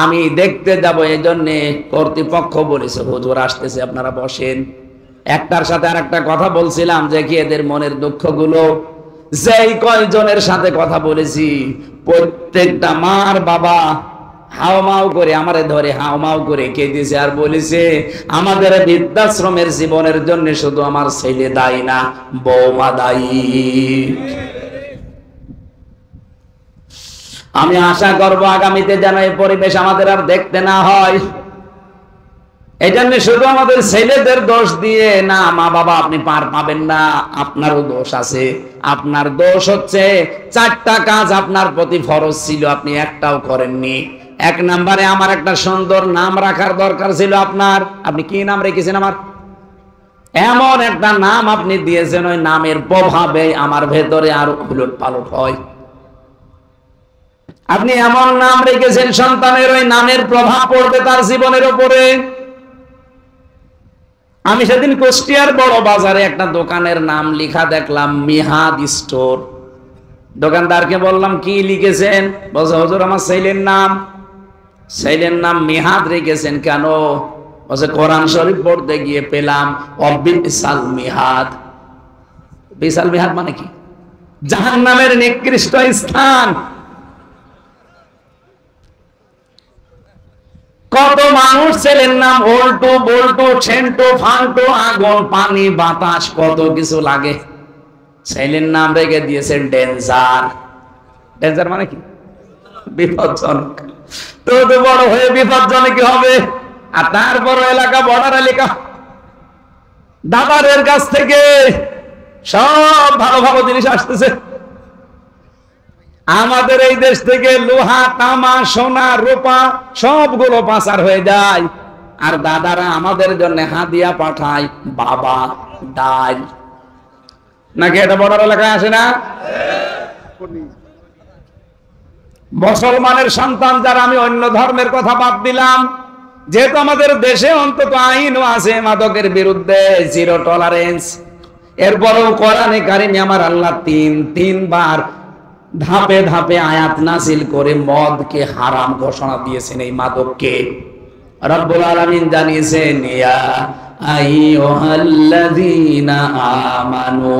আমি দেখতে যাব, এই জন্যে কর্তৃপক্ষ বলেছে হুজুর আসতেছে, আপনারা বসেন। একটার সাথে আর একটা কথা বলছিলাম যে কি এদের মনের দুঃখগুলো। যেই কয়জনের সাথে কথা বলেছি প্রত্যেকটা মার বাবা হাওমাও করে আমারে ধরে হাওমাও করে কেঁদেছে আর বলেছে, আমাদের বৃদ্ধাশ্রমের জীবনের জন্য শুধু আমার ছেলে দায়ী না, বৌমা দায়ী। আমি আশা করব আগামীতে যেন এই পরিবেশ আমাদের আর দেখতে না হয়। এই জন্য শুধু আমাদের ছেলেদের দোষ দিয়ে না, মা বাবা আপনি পার পাবেন না, আপনারও দোষ আছে। আপনার দোষ হচ্ছে 4টা কাজ আপনার প্রতি ফরজ ছিল, আপনি একটাও করেননি। 1 নম্বরে আমার একটা সুন্দর নাম রাখার দরকার ছিল আপনার। আপনি কি নাম রেখেছেন আমার? এমন একটা নাম আপনি দিয়েছেন, ওই নামের প্রভাবে আমার ভেতরে আরো উলট পালট হয়। আপনি এমন নাম রেখেছেন সন্তানের, ওই নামের প্রভাব পড়বে তার জীবনের উপরে। আমি সেদিন কুষ্টিয়ার বড় বাজারে একটা দোকানের নাম লেখা দেখলাম, মিহাদ স্টোর। দোকানদারকে বললাম কি লিখেছেন? বলছে হুজুর আমার ছেলের নাম। ছেলের নাম মিহাদ রেখেছেন কেন? বলছে কোরআন শরীফ পড়তে গিয়ে পেলাম অবিসাল মিহাদ। বিশাল মিহাদ মানে কি? জাহান্নামের নিকৃষ্ট স্থান। কত মানুষ ছেলের নাম ওল্টু বল্টু ছেন্টু ফান্টু, আগুন পানি বাতাস কত কিছু লাগে, ছেলের নাম রেখে দিয়েছেন ডেঞ্জার। ডেঞ্জার মানে কি? বিপজ্জনক। তো বড় হয়ে বিপজ্জনক হবে। আর তারপর এলাকা বর্ডার এলাকা, দাদারের কাছ থেকে সব ভালো ভালো জিনিস আসতেছে। আমাদের এই দেশ থেকে লোহা তামা সোনা রূপা সবগুলো পাচার হয়ে যায়, আর দাদারা আমাদের জন্য হাদিয়া পাঠায় বাবা ডাল। নাকি এটা বর্ডার এলাকায় আসে না? মুসলমানের সন্তান যারা, আমি অন্য ধর্মের কথা বাদ দিলাম, যেহেতু আমাদের দেশে অন্তত আইনও আছে মাদকের বিরুদ্ধে, জিরো টলারেন্স। এরপরেও কোরআনে কারিমে আমার আল্লাহ তিনবার ধাপে ধাপে আয়াত নাযিল করে মদকে হারাম ঘোষণা দিয়েছেন, এই মাদককে। রব্বুল আলামিন জানিয়েছেন, ইয়া আইয়ুহাল্লাযীনা আমানু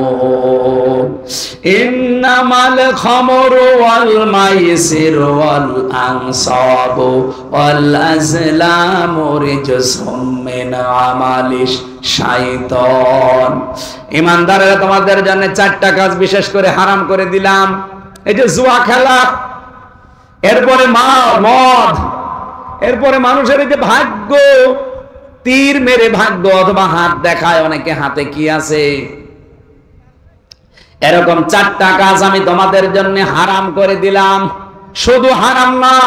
ইন্নামাল খামরু ওয়াল মাইসিরু ওয়াল আনসাবু ওয়াল আজলামু রিজসুম মিন আমালিশ শাইতান। ঈমানদারেরা, তোমাদের জন্য 4টা কাজ বিশেষ করে হারাম করে দিলাম। এই যে জুয়া খেলা, এরপরে মদ, এরপরে মানুষের এই যে ভাগ্য, তীর মেরে ভাগ্য অথবা হাত দেখায় অনেকে হাতে কি আছে, এরকম 4টা কাজ আমি তোমাদের জন্য হারাম করে দিলাম। শুধু হারাম না,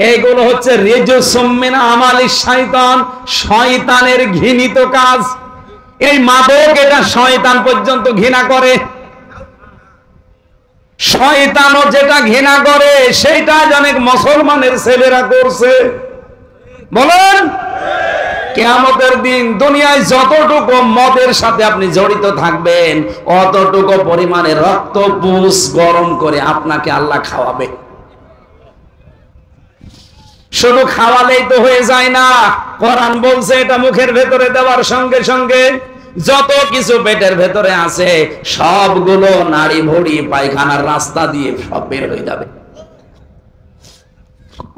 এইগুলো হচ্ছে রিজসুম মিন আমালিশ শাইতান, শয়তানের ঘৃণিত কাজ। এই মাদক, এটা শয়তান পর্যন্ত ঘৃণা করে। শয়তানও যেটা ঘৃণা করে সেটা অনেক মুসলমানের ছেলেরা করছে। বলেন, কিয়ামতের দিন দুনিয়ায় যতটুকু মদের সাথে আপনি জড়িত থাকবেন, অতটুকু পরিমাণে রক্ত পুষ গরম করে আপনাকে আল্লাহ খাওয়াবে। শুধু খাওয়ালেই তো হয়ে যায় না, কোরআন বলছে এটা মুখের ভেতরে দেওয়ার সঙ্গে সঙ্গে যত কিছু পেটের ভেতরে আছে সবগুলো নাড়ি ভুড়ি পায়খানার রাস্তা দিয়ে সব বের হয়ে যাবে।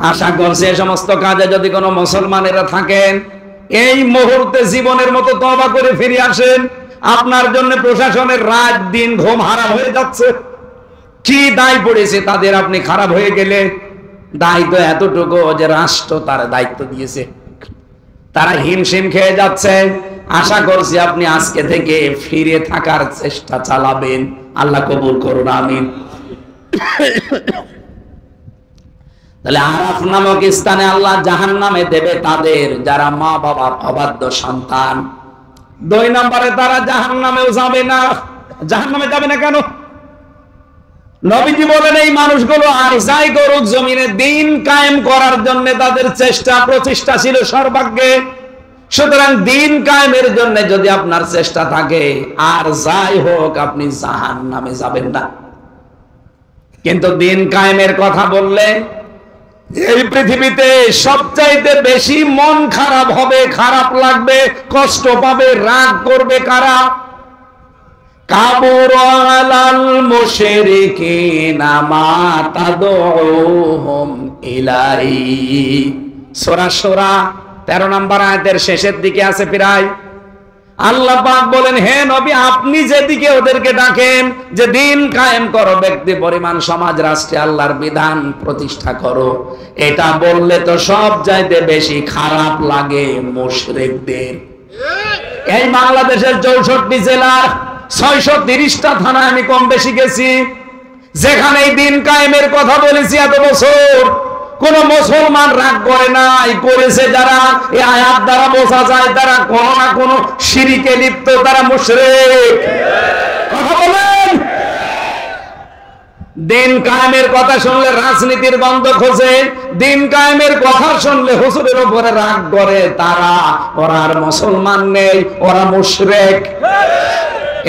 আশা করছে এই সমস্ত কাজে যদি কোনো মুসলমানেরা থাকেন, এই মুহূর্তে জীবনের মতো তওবা করে ফিরে আসেন। আপনার জন্য প্রশাসনের রাত দিন ঘুম হারাম হয়ে যাচ্ছে। কি দায় পড়েছে তাদের আপনি খারাপ হয়ে গেলে? দায়িত্ব এতটুকু যে রাষ্ট্র তার দায়িত্ব দিয়েছে, তারা হিমশিম খেয়ে যাচ্ছে। আশা করছি আপনি আজকে থেকে ফিরে থাকার চেষ্টা চালাবেন। আল্লাহ কবুল করুন, আমিন। তাহলে আরাফ নামক স্থানে আল্লাহ জাহান্নামে দেবে তাদের যারা মা বাবার অবাধ্য সন্তান। 2 নম্বরে তারা জাহান্নামেও যাবে না। জাহান্নামে যাবে না কেন? নবীজি বলেন এই মানুষগুলো আর যাই করুক জমিনে দিন কায়েম করার জন্য তাদের চেষ্টা প্রচেষ্টা ছিল সর্বাগ্যে। সুতরাং দিন কায়েমের জন্য যদি আপনার চেষ্টা থাকে আর যাই হোক আপনি জাহান্নামে যাবেন না। কিন্তু দিন কায়েমের কথা বললে এই পৃথিবীতে সবচাইতে বেশি মন খারাপ হবে, খারাপ লাগবে, কষ্ট পাবে, রাগ করবে কারা? কাবুর আলাল মুশরিকিনা মা তাদউহুম ইলাইহি। সূরা সূরা 13 নম্বর আয়াতের শেষের দিকে আছে প্রায়। আল্লাহ পাক বলেন, হে নবী আপনি যেদিকে ওদেরকে ডাকেন যে দিন কায়েম করো, ব্যক্তি পরিমাণ সমাজ রাষ্ট্রে আল্লাহর বিধান প্রতিষ্ঠা করো, এটা বললে তো সব চাইতে বেশি খারাপ লাগে মুশরিকদের। এই বাংলাদেশের 64 জেলার 630টা থানা আমি কম বেশি গেছি, যেখানে দিন কায়েমের কথা বলেছি এত বছর কোন মুসলমান রাগ করে নাই। করেছে যারা, এই আয়াত দ্বারা বোঝা যায় তারা কোন না কোন শিরকে লিপ্ত, তারা মুশরিক। কথা বলেন। দিন কায়েমের কথা শুনলে রাজনীতির গন্ধ খোঁজে, দিন কায়েমের কথা শুনলে হুজুরের উপরে রাগ করে তারা। ওরা আর মুসলমান নেই, ওরা মুশরিক।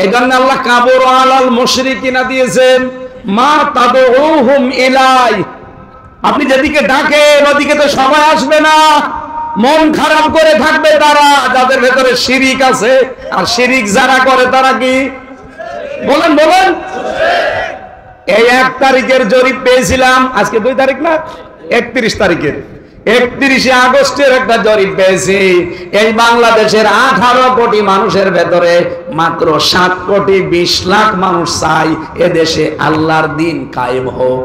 এই জন্য আল্লাহ কাবুর আলাল মুশরিকিনা দিয়েছেন মা তাদউহুম ইলাই। আপনি যেদিকে ডাকেন ওদিকে তো সবাই আসবে না, মন খারাপ করে থাকবে তারা যাদের ভেতরে শিরিক আছে। আর শিরিক যারা করে তারা কি বলেন বলেন? এই 1 তারিখের জরিপ পেয়েছিলাম, আজকে 2 তারিখ না, 31 তারিখের, 31শে আগস্টের একটা জরিপ পেয়েছি। এই বাংলাদেশের 18 কোটি মানুষের ভেতরে মাত্র 7 কোটি 20 লাখ মানুষ চাই এদেশে আল্লাহর দিন কায়েম হোক।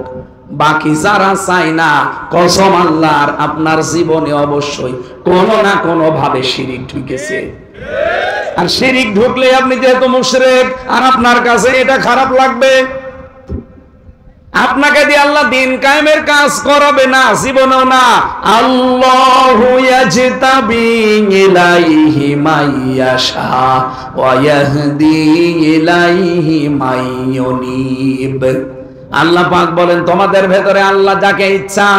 বাকি যারা চায় না, কসম আল্লাহর, আপনার জীবনে অবশ্যই কোনো না কোনো ভাবে শিরিক ঢুকেছে। আর শিরিক ঢুকলে আপনি যেহেতু মুশরিক, আর আপনার কাছে এটা খারাপ লাগবে। আপনাকে দিয়ে আল্লাহ দিন কায়েমের কাজ করাবে না, জীবনেও না। আল্লাহু ইয়াজতাবি ইলাইহি মাইয়াশা ওয়া ইয়াহদি ইলাইহি মাইয়ুনিব। আল্লাহ পাক বলেন তোমাদের ভেতরে আল্লাহ যাকে ইচ্ছা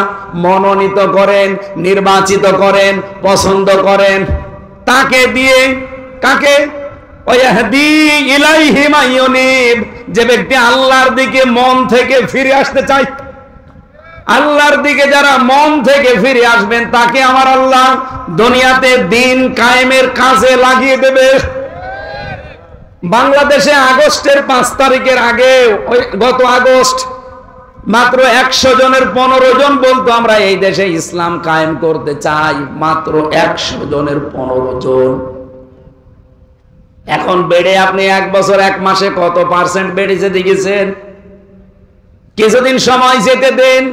মনোনীত করেন, নির্বাচিত করেন, পছন্দ করেন, তাকে দিয়ে কাকে? ওয়াহদি ইলাইহি মাইয়ুনিব। যে ব্যক্তি আল্লাহর দিকে মন থেকে ফিরে আসতে চায়, আল্লাহর দিকে যারা মন থেকে ফিরে আসবেন তাকে আমার আল্লাহ দুনিয়াতে দিন কায়েমের কাজে লাগিয়ে দেবে। বাংলাদেশে আগস্টের 5 তারিখের আগে, গত আগস্ট, মাত্র 100 জনের 15 জন বলতো আমরা এই দেশে ইসলাম কায়েম করতে চাই। মাত্র 100 জনের 15 জন। এখন বেড়ে আপনি 1 বছর 1 মাসে কত % বেড়েছে দেখেছেন? কিছুদিন সময় যেতে দেন।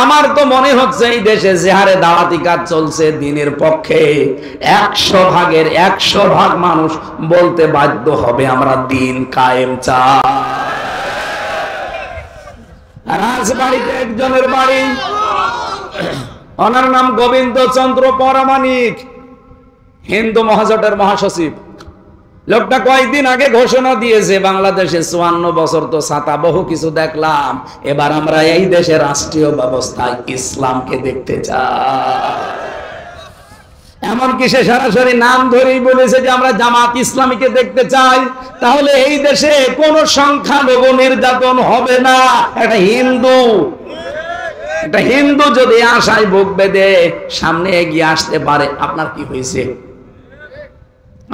আমার তো মনে হচ্ছে এই দেশে যে হারে দাওয়াতি কাজ চলছে দিনের পক্ষে 100 ভাগের 100 ভাগ মানুষ বলতে বাধ্য হবে আমরা দিন কায়েম চাই। রাজবাড়িতে একজনের বাড়ি, ওনার নাম গোবিন্দ চন্দ্র পরামানিক, হিন্দু মহাজোটের মহাসচিব। লোকটা কয়েকদিন আগে ঘোষণা দিয়েছে বাংলাদেশে 54 বছর তো ছাতা বহু কিছু দেখলাম, এবার আমরা এই দেশের রাষ্ট্রীয় ব্যবস্থায় ইসলামকে দেখতে চাই। এমনকি সে সরাসরি নাম ধরেই বলেছে যে আমরা জামাত ইসলামীকে দেখতে চাই। তাহলে এই দেশে কোন সংখ্যালঘু নির্যাতন হবে না। একটা হিন্দু যদি আশায় বুক বেঁধে সামনে এগিয়ে আসতে পারে, আপনার কি হয়েছে?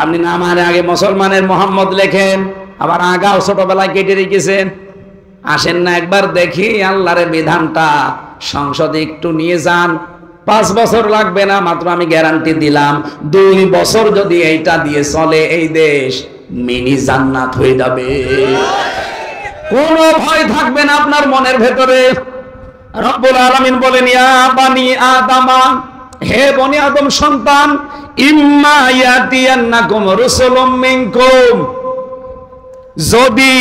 আপনি নামের আগে মুসলমানের মোহাম্মদ লেখেন, আবার আগাও ছোটবেলায় কেটে রেখেছেন। আসেন না একবার দেখি আল্লাহর বিধানটা সংসদে একটু নিয়ে যান। 5 বছর লাগবে না, মাত্র আমি গ্যারান্টি দিলাম 2 বছর যদি এইটা দিয়ে চলে এই দেশ মিনি জান্নাত হয়ে যাবে। কোনো ভয় থাকবে না আপনার মনের ভেতরে। রব্বুল আলামিন বলেন, ইয়া বানি আদামা হে বনি আদম সন্তান, ইম্মা ইয়াতিয়ান্নাকুম রাসূলুম মিনকুম, যদি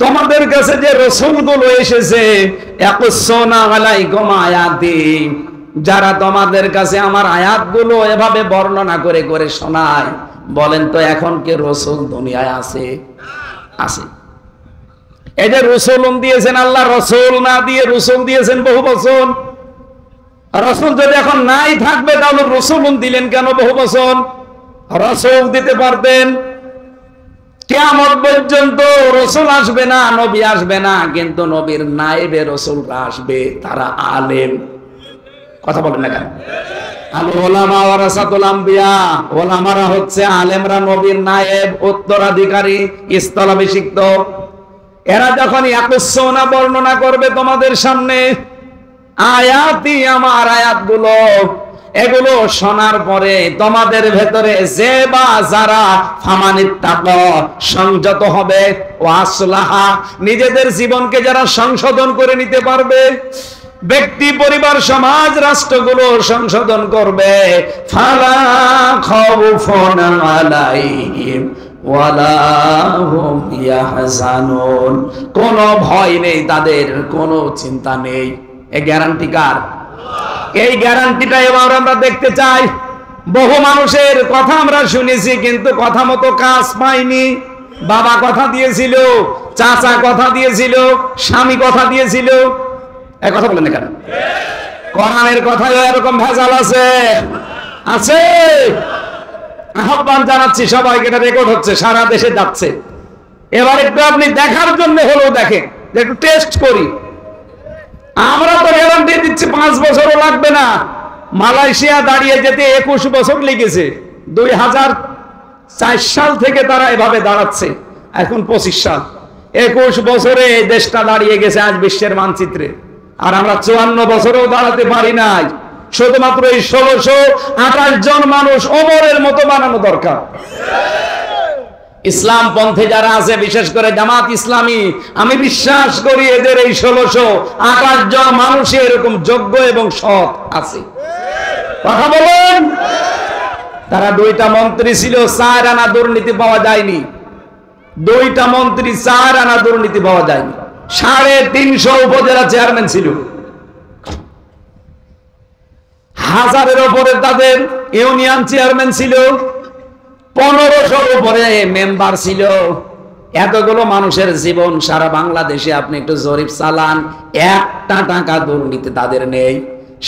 তোমাদের কাছে যে রাসূলগুলো এসেছে, ইয়াকুসুনা আলাইকুম আয়াতি, যারা তোমাদের কাছে আমার আয়াতগুলো এভাবে বর্ণনা করে করে শোনায়, বলেন তো এখন কি রাসূল দুনিয়ায় আছে? আছে। এই যে রাসূল দিয়েছেন আল্লাহ, রাসূল না দিয়ে রাসূল দিয়েছেন বহু বছর। রাসূল যদি এখন নাই থাকবে তাহলে রাসূল দিলেন কেন বহু বছর? রাসূল দিতে পারতেন। কিয়ামত পর্যন্ত রাসূল আসবে না, নবী আসবে না, কিন্তু নবীর নায়েবে রাসূলরা আসবে, তারা আলেম। কথা বলেন না কেন? আল উলামা ওয়ারাসাতুল আম্বিয়া, ওলামারা হচ্ছে আলেমরা নবীর নায়েব, উত্তরাধিকারী, স্থলাভিষিক্ত। এরা যখন ইয়াকুসুনা বর্ণনা করবে তোমাদের সামনে আয়াতি, আমার আয়াতগুলো, এগুলো শোনার পরে তোমাদের ভেতরে যে বা যারা ফামানিত্তাকা, সংযত হবে, ও আসলাহা, নিজেদের জীবনকে যারা সংশোধন করে নিতে পারবে, ব্যক্তি, পরিবার, সমাজ, রাষ্ট্রগুলো সংশোধন করবে, ফালা খাউফুন আলাইহিম ওয়ালা হুম ইয়াহজানুন, কোনো ভয় নেই তাদের, কোনো চিন্তা নেই। এই গ্যারান্টি কার? এই গ্যারান্টিটা এবার আমরা দেখতে চাই। বহু মানুষের কথা আমরা শুনেছি, কিন্তু কথা মতো কাজ পাইনি। বাবা কথা দিয়েছিল, চাচা কথা দিয়েছিল, স্বামী কথা দিয়েছিল, এই কথা বলেন না কেন? কোরআনের কথায় এরকম ভেজাল আছে, আছে। আহ্বান জানাচ্ছি সবাইকে, এটা রেকর্ড হচ্ছে, সারা দেশে যাচ্ছে। এবার একটু আপনি দেখার জন্য হলেও দেখেন, একটু টেস্ট করি। আমরা তো গ্যারান্টি দিচ্ছি 5 বছরও লাগবে না। মালয়েশিয়া দাঁড়িয়ে যেতে 21 বছর লেগেছে। 2004 সাল থেকে তারা এভাবে দাঁড়াচ্ছে, এখন 25 সাল। 21 বছরে এই দেশটা দাঁড়িয়ে গেছে আজ বিশ্বের মানচিত্রে। আর আমরা 54 বছরেও দাঁড়াতে পারি নাই। শুধুমাত্র এই 1628 জন মানুষ ওমরের মতো বানানো দরকার। ইসলাম পন্থে যারা আছে, বিশেষ করে জামাত ইসলামী, আমি বিশ্বাস করি এদের এই 1628 জন মানুষ এরকম যোগ্য এবং সৎ আছে। কথা বলেন। তারা 2টা মন্ত্রী ছিল, 4 আনা দুর্নীতি পাওয়া যায়নি। 2টা মন্ত্রী, 4 আনা দুর্নীতি পাওয়া যায়নি। 350 উপজেলা চেয়ারম্যান ছিল, 1000-এর উপরে তাদের ইউনিয়ন চেয়ারম্যান ছিল, 1500-র উপরে মেম্বার ছিল। এতগুলো মানুষের জীবন সারা বাংলাদেশে আপনি একটু জরিপ চালান, 1টা টাকা দুর্নীতি তাদের নেই।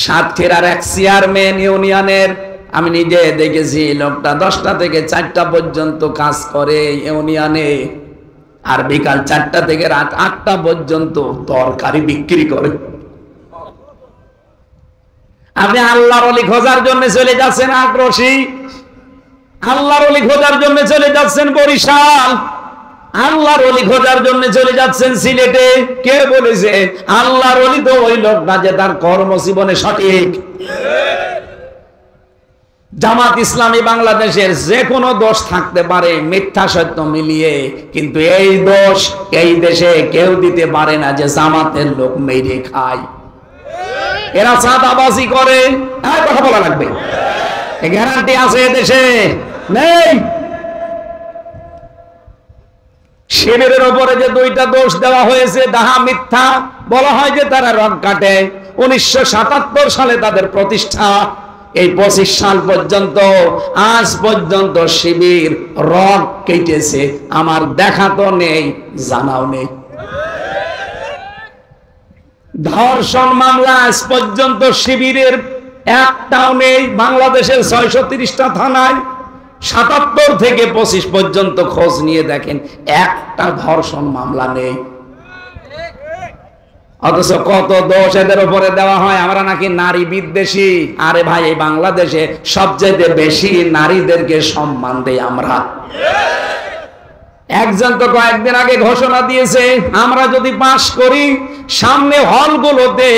সাতক্ষীরার এক চেয়ারম্যান ইউনিয়নের, আমি নিজে দেখেছি, লোকটা 10টা থেকে 4টা পর্যন্ত কাজ করে ইউনিয়নে, আর বিকাল 4টা থেকে রাত 8টা পর্যন্ত তরকারি বিক্রি করে। আপনি আল্লাহর ওলি খোঁজার জন্য চলে যাচ্ছেন আগ্রসী, আল্লাহর ওলি খোঁজার জন্য চলে যাচ্ছেন বরিশাল, আল্লাহর ওলি খোঁজার জন্য চলে যাচ্ছেন সিলেটে। কে বলেছে আল্লাহর ওলি তো ওই লোক না যে তার কর্মজীবনে সঠিক। জামাত ইসলামী বাংলাদেশের যে কোনো দোষ থাকতে পারে, মিথ্যা সত্য মিলিয়ে, কিন্তু এই দোষ এই দেশে কেউ দিতে পারে না যে জামাতের লোক মেরে খায়, এরা চাঁদাবাজি করে। কথা বলা লাগবে, গ্যারান্টি আছে এদেশে নেই। শিবিরের উপরে যে 2টা দোষ দেওয়া হয়েছে, ডাহা মিথ্যা, বলা হয় যে তারা রগ কাটে। 1977 সালে তাদের প্রতিষ্ঠা, এই 25 সাল পর্যন্ত, আজ পর্যন্ত শিবির রগ কেটেছে, আমার দেখা তো নেই, জানাও নেই। ধর্ষণ মামলা আজ পর্যন্ত শিবিরের একটাও নেই। বাংলাদেশের 630টা থানায় 77 থেকে 25 পর্যন্ত খোঁজ নিয়ে দেখেন, একটা ধর্ষণ মামলা নেই। অথচ কত দোষ এদের উপরে দেওয়া হয়, আমরা নাকি নারী বিদ্বেষী। আরে ভাই, এই বাংলাদেশে সবচেয়ে বেশি নারীদেরকে সম্মান দেই আমরা। একজন তো কয়েকদিন আগে ঘোষণা দিয়েছে, আমরা যদি পাস করি, সামনে হলগুলোতে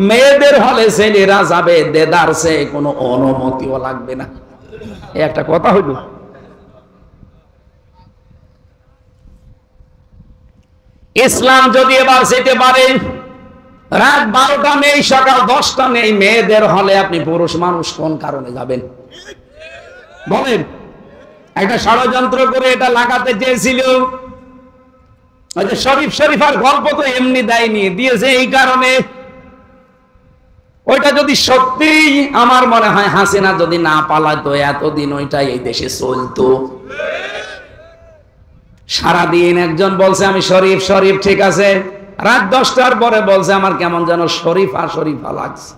মেয়েদের হলে ছেলেরা যাবে, দেদারসে কোনো অনুমতিও লাগবে না। একটা কথা হইল। ইসলাম যদি এবার যেতে পারে, রাত 12টা নেই, সকাল 10টা নেই, মেয়েদের হলে আপনি পুরুষ মানুষ কোন কারণে যাবেন বলেন? একটা ষড়যন্ত্র করে এটা লাগাতে চেয়েছিল। ওই যে শরীফ শরীফার গল্প তো এমনি দেয়নি, দিয়েছে এই কারণে। ওইটা যদি সত্যি, আমার মনে হয় হাসিনা যদি না পালাতো এতদিন ওইটাই এই দেশে চলতো। সারাদিন একজন বলছে আমি শরীফ শরীফ, ঠিক আছে, রাত 10টার পরে বলছে আমার কেমন যেন শরীফা শরীফা লাগছে।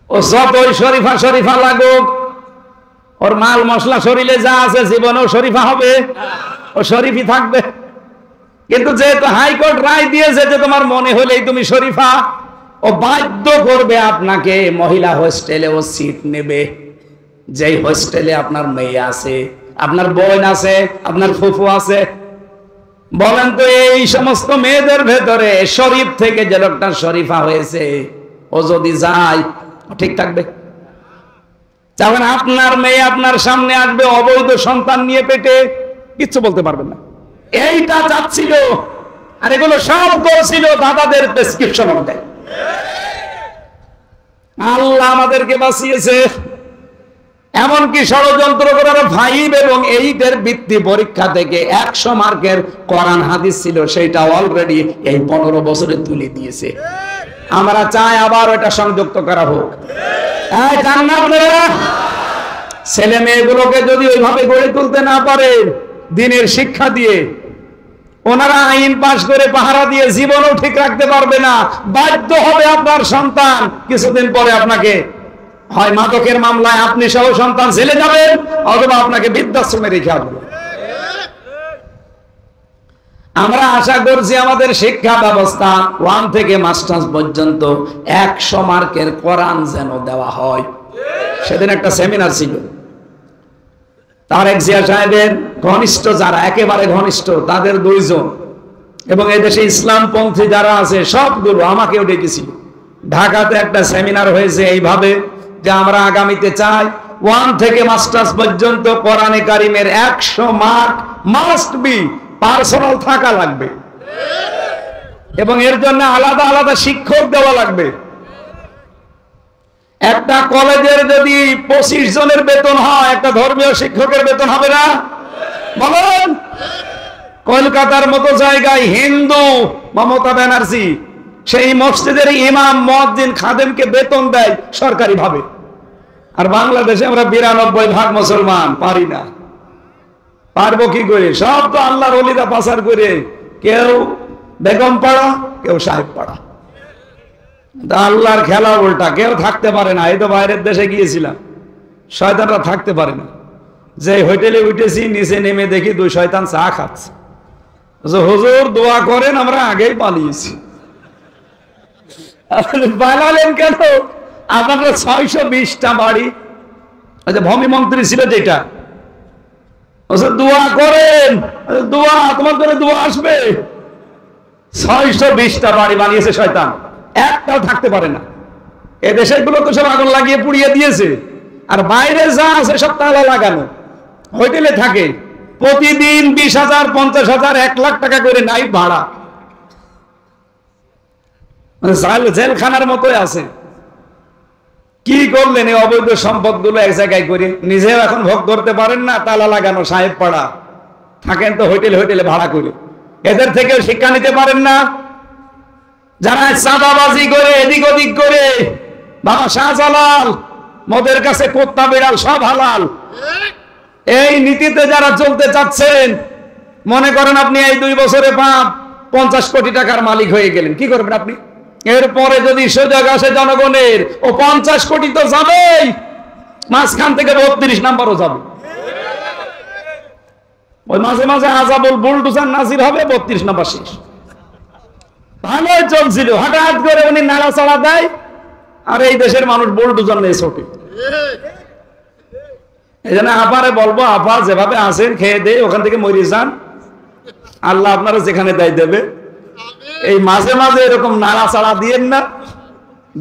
ও যতই শরীফা শরীফা লাগুক, ওর মাল মশলা শরীরে যা আছে জীবনেও শরীফা হবে, ও শরীফই থাকবে। কিন্তু যেহেতু হাইকোর্ট রায় দিয়েছে যে তোমার মনে হলেই তুমি শরীফা, ও বাধ্য করবে আপনাকে মহিলা হোস্টেলে ও সিট নেবে। যেই হোস্টেলে আপনার মেয়ে আছে, আপনার বোন আছে, আপনার ফুফু আছে। বলেন তো এই সমস্ত মেয়েদের ভেতরে শরীফ থেকে যে লোকটা শরীফা হয়েছে, ও যদি যায় ঠিক থাকবে? যখন আপনার মেয়ে আপনার সামনে আসবে অবৈধ সন্তান নিয়ে পেটে, কিচ্ছু বলতে পারবেন না। এইটা চাচ্ছিল, আর এগুলো সব করছিল দাদাদের প্রেসক্রিপশন অনুযায়ী। আল্লাহ আমাদেরকে বাঁচিয়েছে। এমনকি ষড়যন্ত্র করার 5 এবং 8 বৃত্তি পরীক্ষা থেকে 100 মার্কের কোরআন হাদিস ছিল, সেটা অলরেডি এই 15 বছরে তুলে দিয়েছে। আমরা চাই আবার ওটা সংযুক্ত করা হোক। ছেলে মেয়েগুলোকে যদি ওইভাবে গড়ে তুলতে না পারে দিনের শিক্ষা দিয়ে, ওনারা আইন পাশ করে পাহারা দিয়ে জীবনও ঠিক রাখতে পারবে না। বাধ্য হবে আপনার সন্তান কিছুদিন পরে আপনাকে হয় মাদকের মামলায় আপনি সহ সন্তান ছেলে যাবেন, অথবা আপনাকে বৃদ্ধাশ্রমে রেখে আসবে। আমরা আশা করছি আমাদের শিক্ষা ব্যবস্থা 1 থেকে মাস্টার্স পর্যন্ত 100 মার্কের কোরআন যেন দেওয়া হয়। সেদিন একটা সেমিনার ছিল, তারেক জিয়া সাহেবের ঘনিষ্ঠ যারা, একেবারে ঘনিষ্ঠ, তাদের 2 জন, এবং এদেশে ইসলামপন্থী যারা আছে সবগুলো আমাকেও ডেকেছিল। ঢাকাতে একটা সেমিনার হয়েছে এইভাবে যে আমরা আগামীতে চাই 1 থেকে মাস্টার্স পর্যন্ত কোরআনে কারিমের 100 মার্ক মাস্ট বি পার্সোনাল থাকা লাগবে, এবং এর জন্য আলাদা আলাদা শিক্ষক দেওয়া লাগবে। একটা কলেজের যদি 25 জনের বেতন হয়, একটা ধর্মীয় শিক্ষকের বেতন হবে না? বলেন। কলকাতার মতো জায়গায় হিন্দু মমতা ব্যানার্জি সেই মসজিদের ইমাম, মুয়াজ্জিন, খাদেমকে বেতন দেয় সরকারি ভাবে। আর বাংলাদেশে আমরা 92% মুসলমান, পারি না। পারবো কি করে? সব তো আল্লাহর ওলিরা পাচার করে, কেউ বেগম পাড়া, কেউ সাহেব পাড়া। আল্লাহর খেলা উল্টা, কেউ থাকতে পারে না। এই তো বাইরের দেশে গিয়েছিলাম, শয়তানরা থাকতে পারে না। যে হোটেলে উঠেছি, নিচে নেমে দেখি 2 শয়তান চা খাচ্ছে। হুজুর দোয়া করেন, আমরা আগেই পালিয়েছি। পালালেন কেন? আপনাদের 620টা বাড়ি, আচ্ছা ভূমি মন্ত্রী ছিল যেটা, দোয়া করেন, দোয়া তোমার করে দোয়া আসবে। 620টা বাড়ি বানিয়েছে শয়তান, একটাও থাকতে পারে না। এদেশে গুলো তো সব আগুন লাগিয়ে পুড়িয়ে দিয়েছে, আর বাইরে যা আছে সব তালা লাগানো। হোটেলে থাকে, প্রতিদিন 20,000, 50,000, 1 লাখ টাকা করে নাইট ভাড়া, জেলখানার মতোই আছে। কি করলেন এই অবৈধ সম্পদ গুলো এক জায়গায় করে? নিজেও এখন ভোগ করতে পারেন না, তালা লাগানো, সাহেব পাড়া থাকেন তো হোটেলে হোটেলে ভাড়া করে। এদের থেকেও শিক্ষা নিতে পারেন না? যারা চাঁদাবাজি করে, এদিক ওদিক করে, বাবা শাহজালাল, মদের কাছে কুত্তা বিড়াল সব হালাল, এই নীতিতে যারা চলতে চাচ্ছেন, মনে করেন আপনি এই 2 বছরে 50 কোটি টাকার মালিক হয়ে গেলেন, কি করবেন আপনি? এরপরে যদি সুযোগ আসে জনগণের, ও 50 কোটি তো যাবেই, মাঝখান থেকে 32 নাম্বারও যাবে। ওই মাঝে মাঝে আজাবুল বুলডুজার নাজির হবে, 32 নাম্বার শেষ। ভালোই চলছিল, হঠাৎ করে উনি নাড়াচাড়া দেয়, আর এই দেশের মানুষ বুলডুজার নিয়ে ছোটে। এই জন্য আপারে বলবো, আপা যেভাবে আছেন খেয়ে দিয়ে ওখান থেকে মরে যান, আল্লাহ আপনারা যেখানে দেয় দেবে। এই মাঝে মাঝে এরকম নাড়াচাড়া দিয়েন না,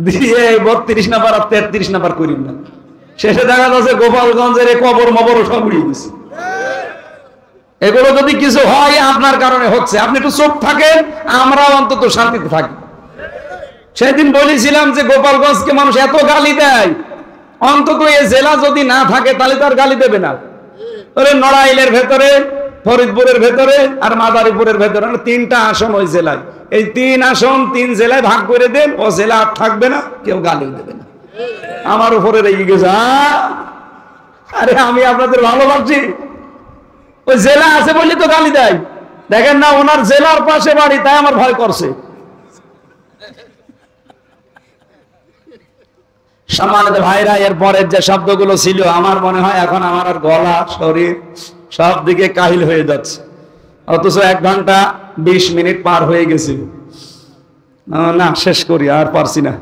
দিয়ে 32 নাম্বার আর 33 নাম্বার করিন না। শেষে দেখা যাচ্ছে গোপালগঞ্জের কবর মবর সব উড়িয়ে দিচ্ছে। এগুলো যদি কিছু হয় আপনার কারণে হচ্ছে, আপনি একটু চুপ থাকেন, আমরা অন্তত শান্তিতে থাকি। সেদিন বলেছিলাম যে গোপালগঞ্জকে মানুষ এত গালি দেয়, অন্তত এই জেলা যদি না থাকে তাহলে তো আর গালি দেবে না। নড়াইলের ভেতরে, ফরিদপুরের ভেতরে আর মাদারীপুরের ভেতরে 3টা আসন ওই জেলায়। এই 3 আসন 3 জেলায় ভাগ করে দেন, ও জেলা আর থাকবে না, কেউ গালিও দেবে না। আমার উপরে রেগে গেছে। আরে আমি আপনাদের ভালোবাসি, ওই জেলা আছে বলে তো গালি দেয়। দেখেন না, ওনার জেলার পাশে বাড়ি, তাই আমার ভয় করছে। সম্মানিত ভাইরা, এর পরের যে শব্দগুলো ছিল, আমার মনে হয় এখন আমার আর গলা, শরীর সব দিকে কাহিল হয়ে যাচ্ছে, অথচ 1 ঘন্টা 20 মিনিট পার হয়ে গেছে। না, শেষ করি, আর পারছি না।